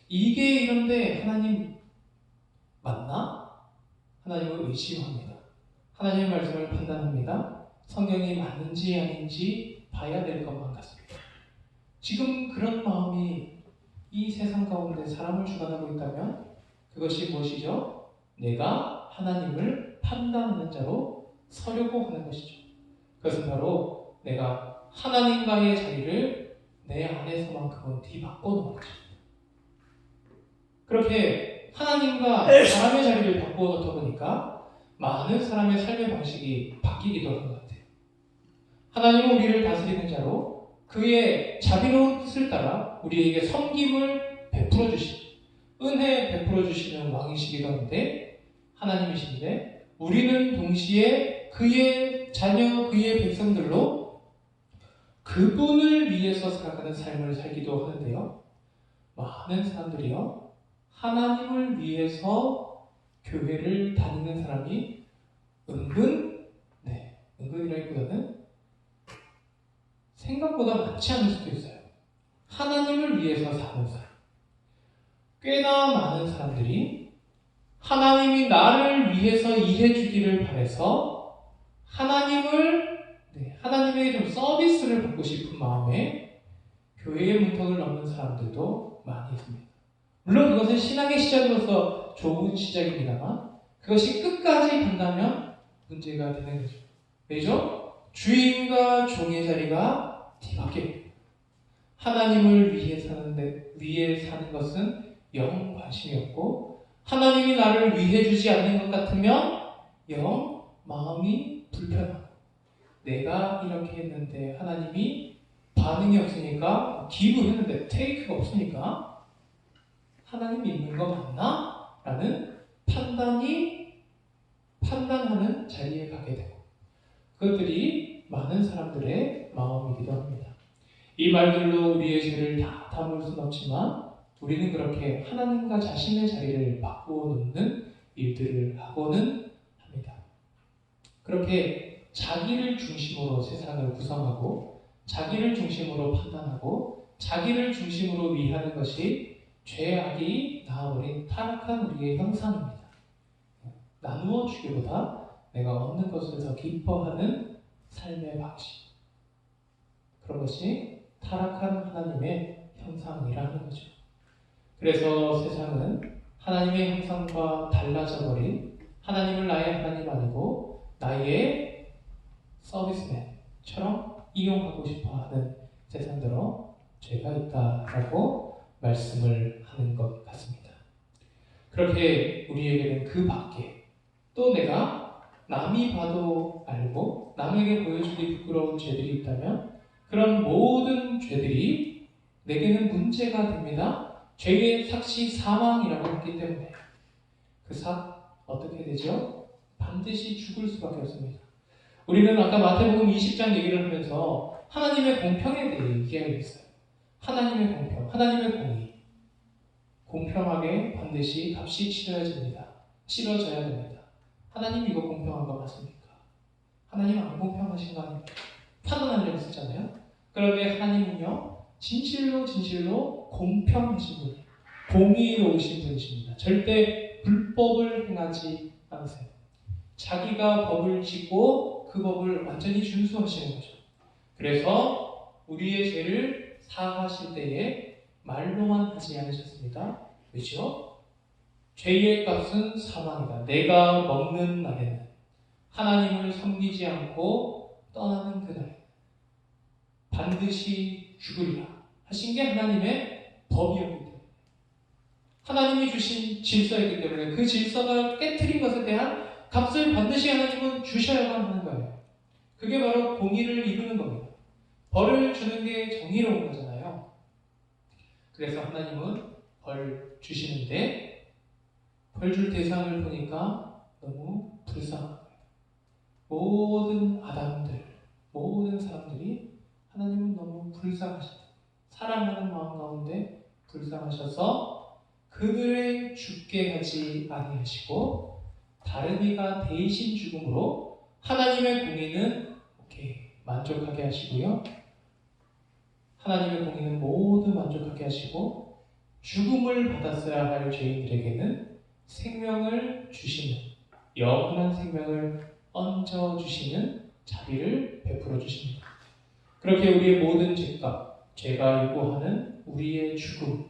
이게 이런데 하나님 맞나? 하나님을 의심합니다. 하나님의 말씀을 판단합니다. 성경이 맞는지 아닌지 봐야 될 것만 같습니다. 지금 그런 마음이 이 세상 가운데 사람을 주관하고 있다면 그것이 무엇이죠? 내가 하나님을 판단하는 자로 서려고 하는 것이죠. 그것은 바로 내가 하나님과의 자리를 내 안에서만큼은 뒤바꿔놓은 거죠. 그렇게 하나님과 사람의 자리를 바꿔놓다 보니까 많은 사람의 삶의 방식이 바뀌기도 하는 것 같아요. 하나님은 우리를 다스리는 자로 그의 자비로운 뜻을 따라 우리에게 섬김을 베풀어 주시고 은혜 베풀어 주시는 왕이시기도 한데 하나님이신데 우리는 동시에 그의 자녀, 그의 백성들로 그분을 위해서 살아가는 삶을 살기도 하는데요. 많은 사람들이요, 하나님을 위해서 교회를 다니는 사람이 은근이라기보다는 생각보다 많지 않을 수도 있어요. 하나님을 위해서 사는 사람. 꽤나 많은 사람들이 하나님이 나를 위해서 일해주기를 바라서 하나님에게 좀 서비스를 받고 싶은 마음에 교회의 문턱을 넘는 사람들도 많이 있습니다. 물론 그것은 신앙의 시작으로서 좋은 시작입니다만 그것이 끝까지 간다면 문제가 되는 거죠. 왜죠? 주인과 종의 자리가 뒤바뀝니다. 하나님을 위해 사는 것은 영 관심이 없고 하나님이 나를 위해 주지 않는 것 같으면 영 마음이 불편하고 내가 이렇게 했는데 하나님이 반응이 없으니까 기부했는데 테이크가 없으니까 하나님이 있는 거 맞나? 라는 판단하는 자리에 가게 되고 그것들이 많은 사람들의 마음이기도 합니다. 이 말들로 우리의 죄를 다 담을 수는 없지만 우리는 그렇게 하나님과 자신의 자리를 바꾸어 놓는 일들을 하고는 합니다. 그렇게 자기를 중심으로 세상을 구성하고 자기를 중심으로 판단하고 자기를 중심으로 위하는 것이 죄악이 낳아버린 타락한 우리의 형상입니다. 나누어 주기보다 내가 얻는 것을 더 기뻐하는 삶의 방식. 그런 것이 타락한 하나님의 형상이라는 거죠. 그래서 세상은 하나님의 형상과 달라져 버린 하나님을 나의 하나님 아니고 나의 서비스맨처럼 이용하고 싶어하는 세상대로 죄가 있다라고 말씀을 하는 것 같습니다. 그렇게 우리에게는 그 밖에 또 내가 남이 봐도 알고 남에게 보여주기 부끄러운 죄들이 있다면 그런 모든 죄들이 내게는 문제가 됩니다. 죄의 삭시 사망이라고 했기 때문에 어떻게 되죠? 반드시 죽을 수밖에 없습니다. 우리는 아까 마태복음 20장 얘기를 하면서 하나님의 공평에 대해 얘기하고 있어요. 하나님의 공평, 하나님의 공의. 공평하게 반드시 값이 치러져야 됩니다. 하나님 이거 공평한 거 맞습니까? 하나님 안 공평하신 거 아닙니까? 판단하려고 쓰잖아요. 그런데 하나님은요, 진실로 공평하신 분이에요. 공의로우신 분이십니다. 절대 불법을 행하지 않으세요. 자기가 법을 짓고 그 법을 완전히 준수하시는 거죠. 그래서 우리의 죄를 사하실 때에 말로만 하지 않으셨습니다. 왜죠? 죄의 값은 사망이다. 내가 먹는 날에는 하나님을 섬기지 않고 떠나는 그날 반드시 죽으리라 하신 게 하나님의 법이었기 때문에 하나님이 주신 질서이기 때문에 그 질서가 깨트린 것에 대한 값을 반드시 하나님은 주셔야만 하는 거예요. 그게 바로 공의를 이루는 겁니다. 벌을 주는 게 정의로운 거잖아요. 그래서 하나님은 벌 주시는데 벌 줄 대상을 보니까 너무 불쌍한 거예요. 모든 아담들, 모든 사람들이 하나님은 너무 불쌍하시다. 사랑하는 마음 가운데 불쌍하셔서 그들의 죽게 하지 아니하시고 다른 이가 대신 죽음으로 하나님의 공의는 만족하게 하시고요. 하나님의 공의는 모두 만족하게 하시고 죽음을 받았어야 할 죄인들에게는 생명을 주시는 영원한 생명을 얹어주시는 자비를 베풀어 주십니다. 그렇게 우리의 모든 죄가 요구하는 우리의 죽음,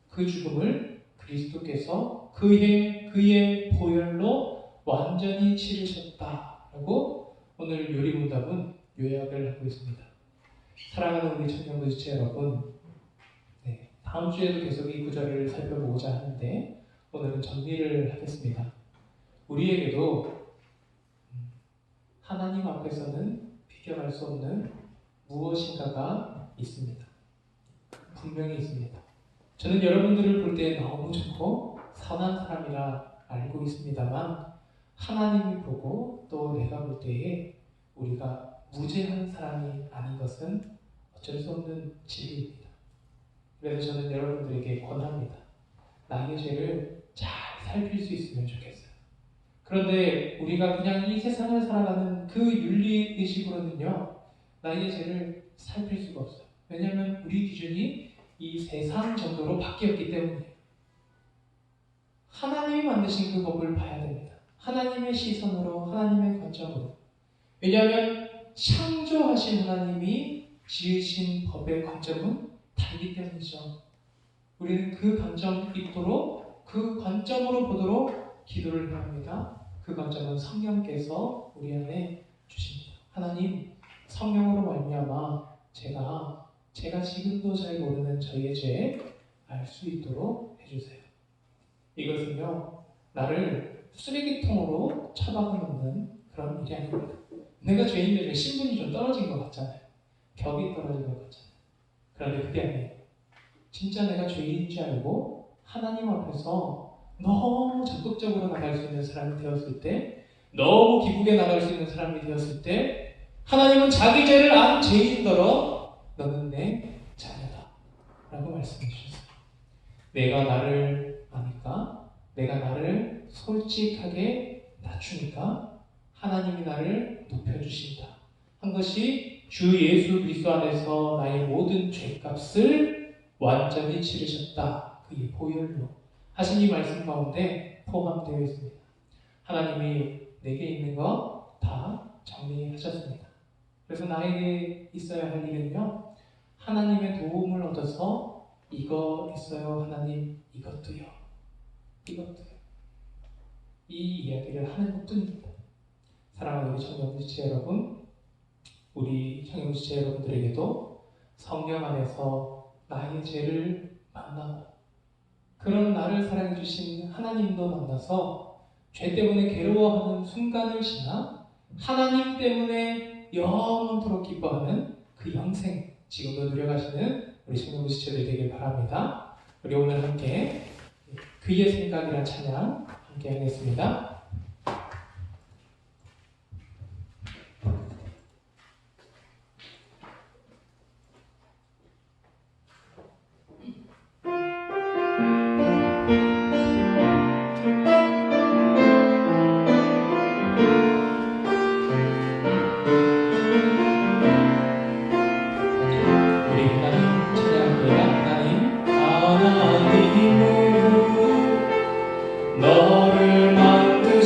그 죽음을 그리스도께서 그의 보혈로 완전히 치르셨다라고 오늘 요리문답은 요약을 하고 있습니다. 사랑하는 우리 청년부지체 여러분, 다음 주에도 계속 이 구절을 살펴보고자 하는데 오늘은 정리를 하겠습니다. 우리에게도 하나님 앞에서는 비교할 수 없는 무엇인가가 있습니다. 분명히 있습니다. 저는 여러분들을 볼 때 너무 좋고 선한 사람이라 알고 있습니다만 하나님이 보고 또 내가 볼 때에 우리가 무죄한 사람이 아닌 것은 어쩔 수 없는 진리입니다. 그래서 저는 여러분들에게 권합니다. 나의 죄를 잘 살필 수 있으면 좋겠어요. 그런데 우리가 그냥 이 세상을 살아가는 그 윤리의식으로는요, 나의 죄를 살필 수가 없어요. 왜냐하면 우리 기준이 이 세상 정도로 바뀌었기 때문이에요. 하나님이 만드신 그 법을 봐야 됩니다. 하나님의 시선으로, 하나님의 관점으로. 왜냐하면 창조하신 하나님이 지으신 법의 관점은 다르기 때문이죠. 우리는 그 관점 있도록, 그 관점으로 보도록 기도를 해야 합니다. 그 관점은 성령께서 우리 안에 주십니다. 하나님, 성령으로 말미암아 제가 지금도 잘 모르는 저희의 죄 알 수 있도록 해주세요. 이것은요, 나를 쓰레기통으로 처박아 놓는 그런 일이 아닙니다. 내가 죄인되면 신분이 좀 떨어진 것 같잖아요. 벽이 떨어진 것 같잖아요. 그런데 그게 아니에요. 진짜 내가 죄인인 줄 알고 하나님 앞에서 너무 적극적으로 나갈 수 있는 사람이 되었을 때, 너무 기쁘게 나갈 수 있는 사람이 되었을 때, 하나님은 자기 죄를 아는 죄인더러 너는 내 자녀다 라고 말씀해 주셨어요. 내가 나를 아니까, 내가 나를 솔직하게 낮추니까 하나님이 나를 높여주신다 한 것이 주 예수 그리스도 안에서 나의 모든 죄값을 완전히 치르셨다, 그의 보혈로 하신 이 말씀 가운데 포함되어 있습니다. 하나님이 내게 있는 거 다 정리하셨습니다. 그래서 나에게 있어야 할 일은요, 하나님의 도움을 얻어서 이거 있어요 하나님, 이것도요, 이 이야기를 하는 것뿐입니다. 사랑하는 우리 청년지체 여러분, 우리 청년지체 여러분들에게도 성령 안에서 나의 죄를 만나고, 그런 나를 사랑해 주신 하나님도 만나서 죄 때문에 괴로워하는 순간을 지나 하나님 때문에 영원토록 기뻐하는 그 영생, 지금도 누려가시는 우리 청년지체들 되길 바랍니다. 우리 오늘 함께 그의 생각이란 찬양 함께 하겠습니다. 너를 만든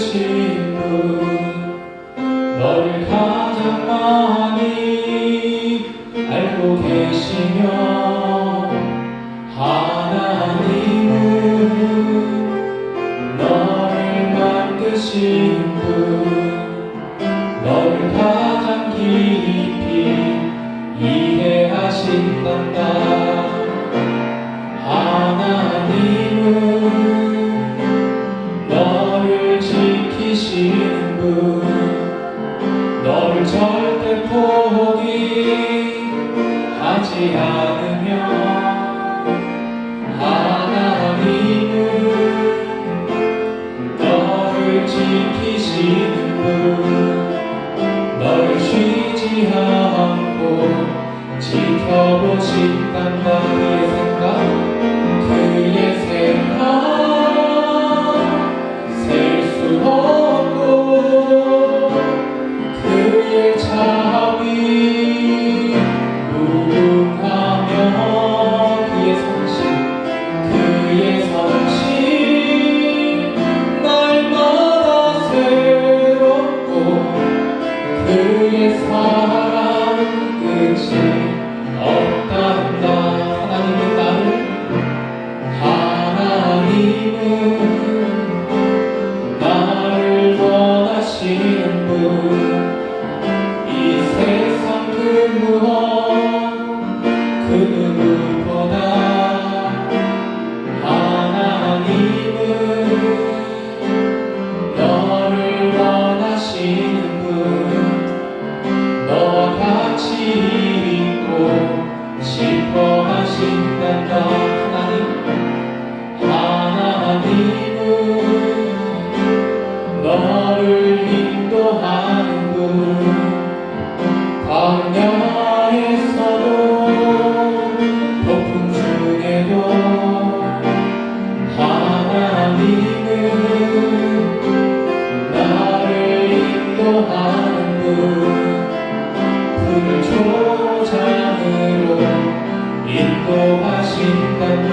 인도하신단다.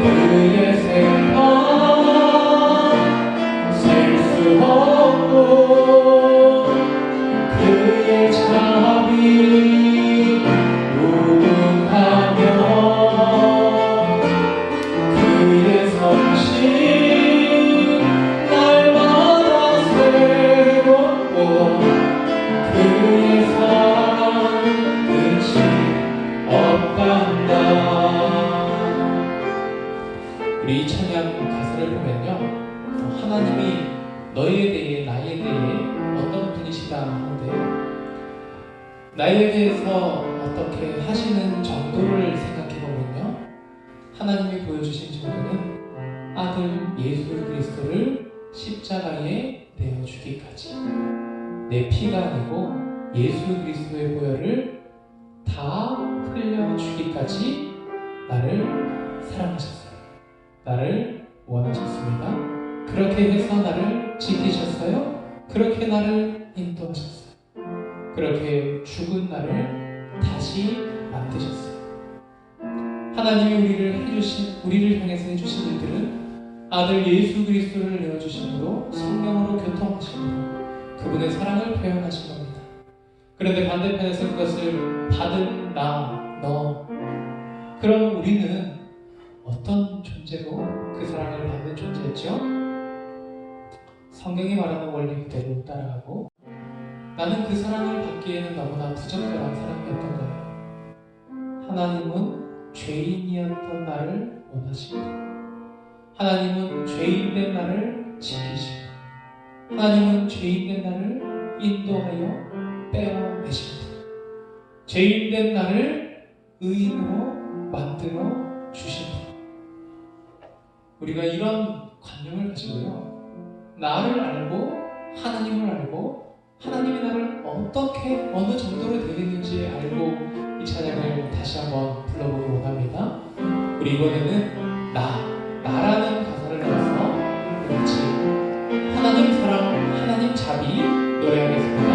그의 생각 셀 수 없고 그의 자비 무궁하며 그의 성실 날마다 새롭고 그의 사랑 끝이 없단다. 우리 이 찬양 가사를 보면요, 하나님이 너희에 대해 나에 대해 어떤 분이시다 하는데, 나에 대해서 어떻게 하시는 정도를 생각해 보면요, 하나님이 보여주신 정도는 아들 예수 그리스도를 십자가에 내어주기까지, 내 피가 아니고 예수 그리스도의 보혈을 다 흘려주기까지 나를 사랑하셨어요. 나를 원하셨습니다. 그렇게 해서 나를 지키셨어요. 그렇게 나를 인도하셨어요. 그렇게 죽은 나를 다시 만드셨어요. 하나님이 우리를 향해서 해주신 일들은 아들 예수 그리스도를 내어주심으로 성령으로 교통하심으로 그분의 사랑을 표현하신 겁니다. 그런데 반대편에서 그것을 받은 너, 그럼 우리는 어떤 존재로 그 사랑을 받는 존재였죠? 성경이 말하는 원리 그대로 따라가고, 나는 그 사랑을 받기에는 너무나 부적절한 사람이었던 거예요. 하나님은 죄인이었던 나를 원하시고, 하나님은 죄인된 나를 지키시고, 하나님은 죄인된 나를 인도하여 빼어내십니다. 죄인된 나를 의인으로 만들어 주십니다. 우리가 이런 관념을 가지고요, 나를 알고 하나님을 알고 하나님이 나를 어떻게 어느 정도로 되겠는지 알고 이 찬양을 다시 한번 불러보기 원합니다. 우리 이번에는 나라는 가사를 넣어서 같이 하나님 사랑, 하나님 자비 노래하겠습니다.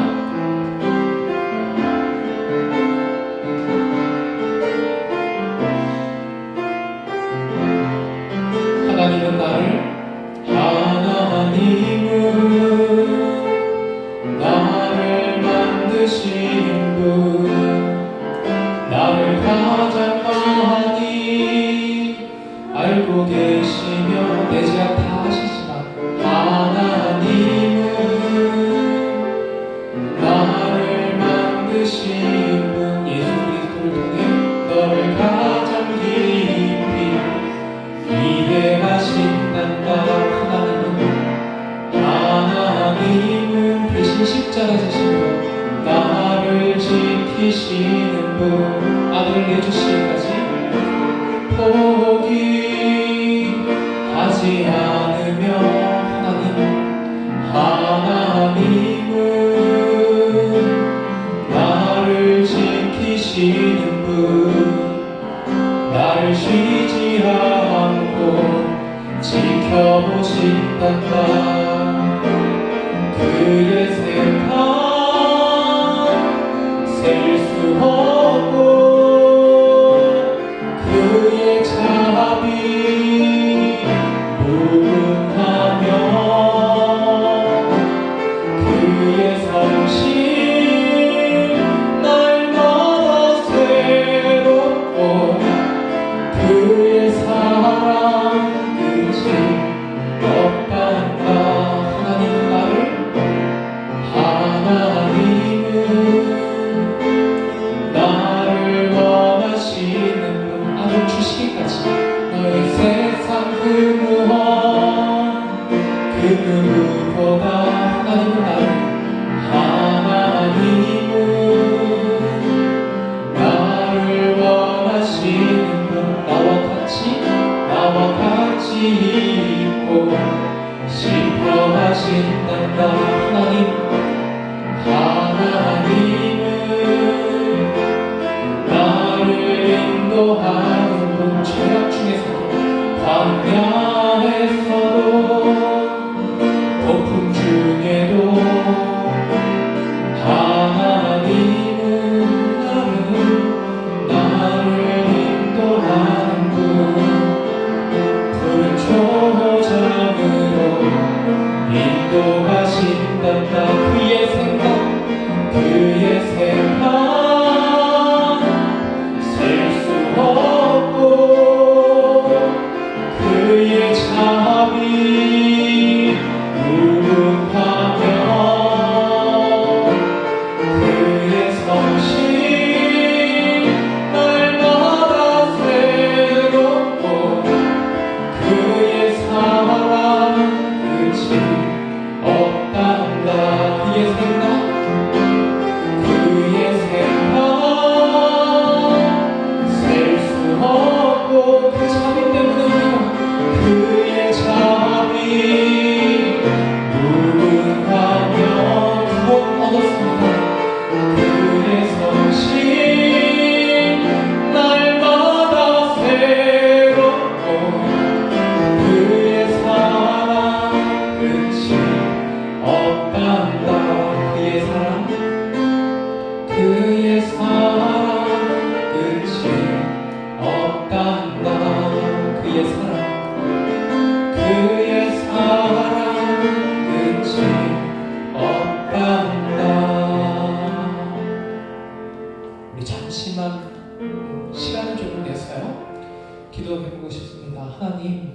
하나님은 나를 만드신 분, 나를 가장 많이 알고 계시며 내 죄악 다 아시지만, 하나님은 나를 만드신 분, 예수 그리스도를 통해 너를 가장 깊이 이해하신단다. 하나님은 대신 십자가 지시고 나를 지키시는 분, 아들을 내주시기까지 포기하지 않으며, 하나님은 나를 지키시는 분, 나를 쉬지 않고 지켜보신단다. 그의 생각 셀 수 없고 그의 자비 무궁하며 그의 성실 날마다 새롭고 그의 사랑 끝이 없단다. 나를 원하시는 분, 아들 주시기까지 너의 세상 그 무엇 그 누구보다 하나님은 나를 원하시는 분, 나와 같이 있고 싶어 하신단다. 하나님은 나를 인도하는 분, 죄악 중에서도 광야에서도 폭풍 중에도 하나님은 나를 기도해보고 싶습니다. 하나님,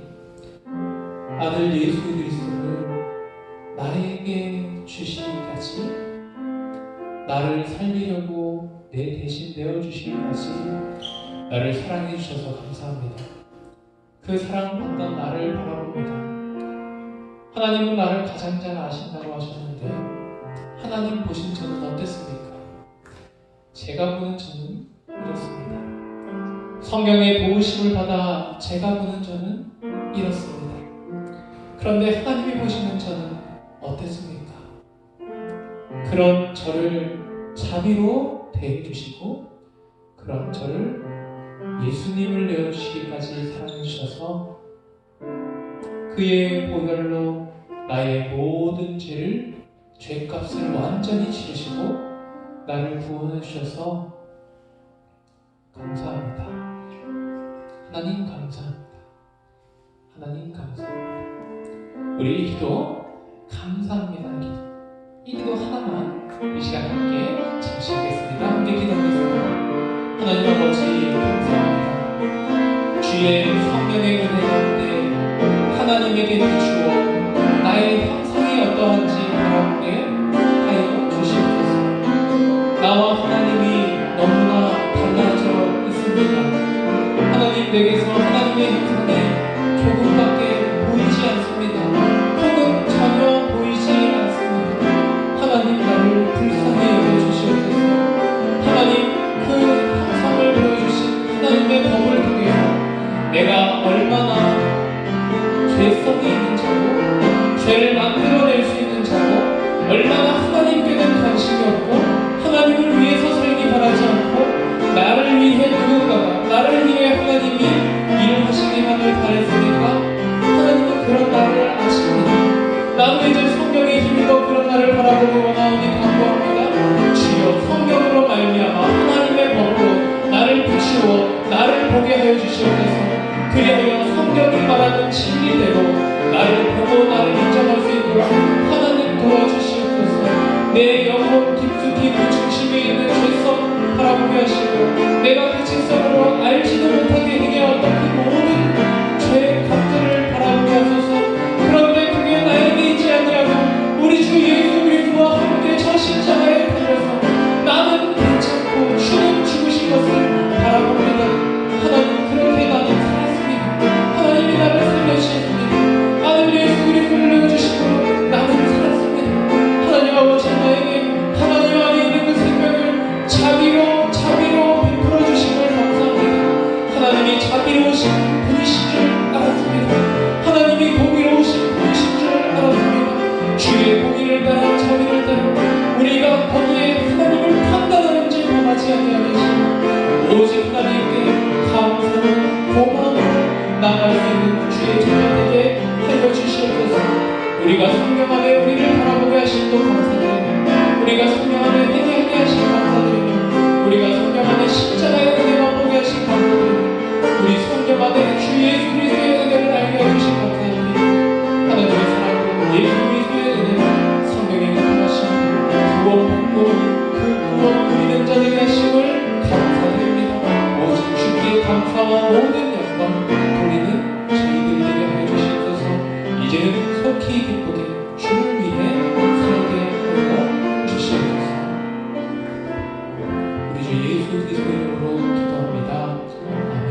아들 예수 그리스도를 나에게 주시기까지, 나를 살리려고 내 대신 내어주시기까지 나를 사랑해 주셔서 감사합니다. 그 사랑받던 나를 바라봅니다. 하나님은 나를 가장 잘 아신다고 하셨는데 하나님 보신 저는 어땠습니까? 제가 보는 저는 이렇습니다. 성경의 도우심을 받아 제가 보는 저는 이렇습니다. 그런데 하나님이 보시는 저는 어땠습니까? 그런 저를 자비로 대해주시고 그런 저를 예수님을 내어주시기까지 사랑해주셔서 그의 보혈로 나의 모든 죄값을 완전히 치르시고 나를 구원해주셔서 감사합니다. 하나님 감사합니다. 하나님 감사합니다. 우리 이 기도 감사합니다. 이 기도 하나만 이 시간 함께 잠시 하겠습니다. 함께 기도하겠습니다. 하나님 아버지 감사합니다. 주의 성령의 은혜 가운데 하나님에게 비추어 나의 형상이 어떠한지 바라보게 하여 주시옵소서. 나와 하나님이 너무나 달라져 있습니다. 하나님 내게서 하나님의 형상이 조금밖에 보이지 않습니다. 혹은 전혀 보이지 않습니다. 하나님 나를 불쌍히 여겨주시옵소서. 하나님 그 형상을 보여주신 하나님의 법을 통해 내가 얼마나 죄성이 있는 자고 죄를 만들어낼 수 있는 자고 얼마나 하나님께는 관심이 없고 하나님을 위해서 살기 바라지 않고 나를 위해 누군가가 나를 위해 하나님이 일을 하시기만을 바랬으니까 하나님은 그런 나를 아십니다. 나도 이제 성경에 힘입어 그런 나를 바라보기 원하오니 간구합니다. 주여 성경으로 말미암아 하나님의 법으로 나를 비추어 나를 보게 하여 주시옵소서. 그리하여 성경이 말하는 진리대로 나를 보고 나를 인정할 수 있도록 하나님 도와주시옵소서. 내 영혼 깊숙이 그 중심에 있는 죄성 바라보게 하시고 내가 그 죄성으로 알지도 못하게 행해왔던 그 모든 죄의 값들을 바라보게 하소서. 그런데 그게 나에게 있지 아니하고 우리 주 예수 그리스도와 함께 저 십자가에 달려서 나는 괜찮고 주는 죽으신 것을 바라봅니다. 하나님 그렇게 나는 살았습니다. 하나님이 나를 살려주셨습니다. 아들 예수 그리스도를 내어주시고 나는 살았습니다. 하나님 아버지 나에게 하나님 안에 있는 그 생명을 자비로 베풀어 주심을 감사합니다. 하나님이 자비로우신 분이신 줄 알았습니다. 하나님이 공의로우신 분이신 줄 알았습니다. 주의 공의를 따라 자비를 따라 우리가 거기에 하나님을 판단하는 줄 범하지 아니하시고 오직 하나님께 감사로 고마움으로 나아갈 수 있는 주의 자녀에게 살려주시옵소서. 우리가 성경 안에 우리를 바라보게 하신 또 감사드립니다. 우리가 성경 안에 회개하게 하신 감사드립니다. 우리가 성경 안에 십자가의 은혜만 보게 하신 감사드립니다. 우리 성경 안에 주 예수 그리스도의 은혜를 알게 해주신 감사드립니다. 하나님의 사랑으로 예수 그리스도의 은혜를 성경에 나타나신 구원받고 그 구원 누리는 자들의 하심을 감사드립니다. 오직 주께 감사와 모든 영광 돌리는 저희들 되게 하여 주시옵소서. 이제는 속히 기쁘게 주를 위해 살게 하여 주시옵소서. 우리 주 예수 그리스도의 이름으로 기도합니다. 아멘.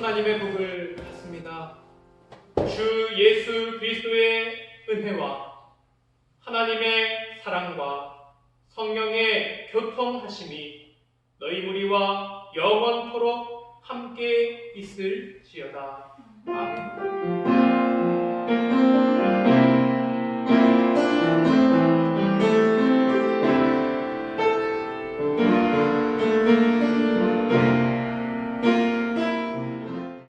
하나님의 복을 받습니다. 주 예수 그리스도의 은혜와 하나님의 사랑과 성령의 교통하심이 너희 무리와 영원토록 함께 있을지어다. 아멘.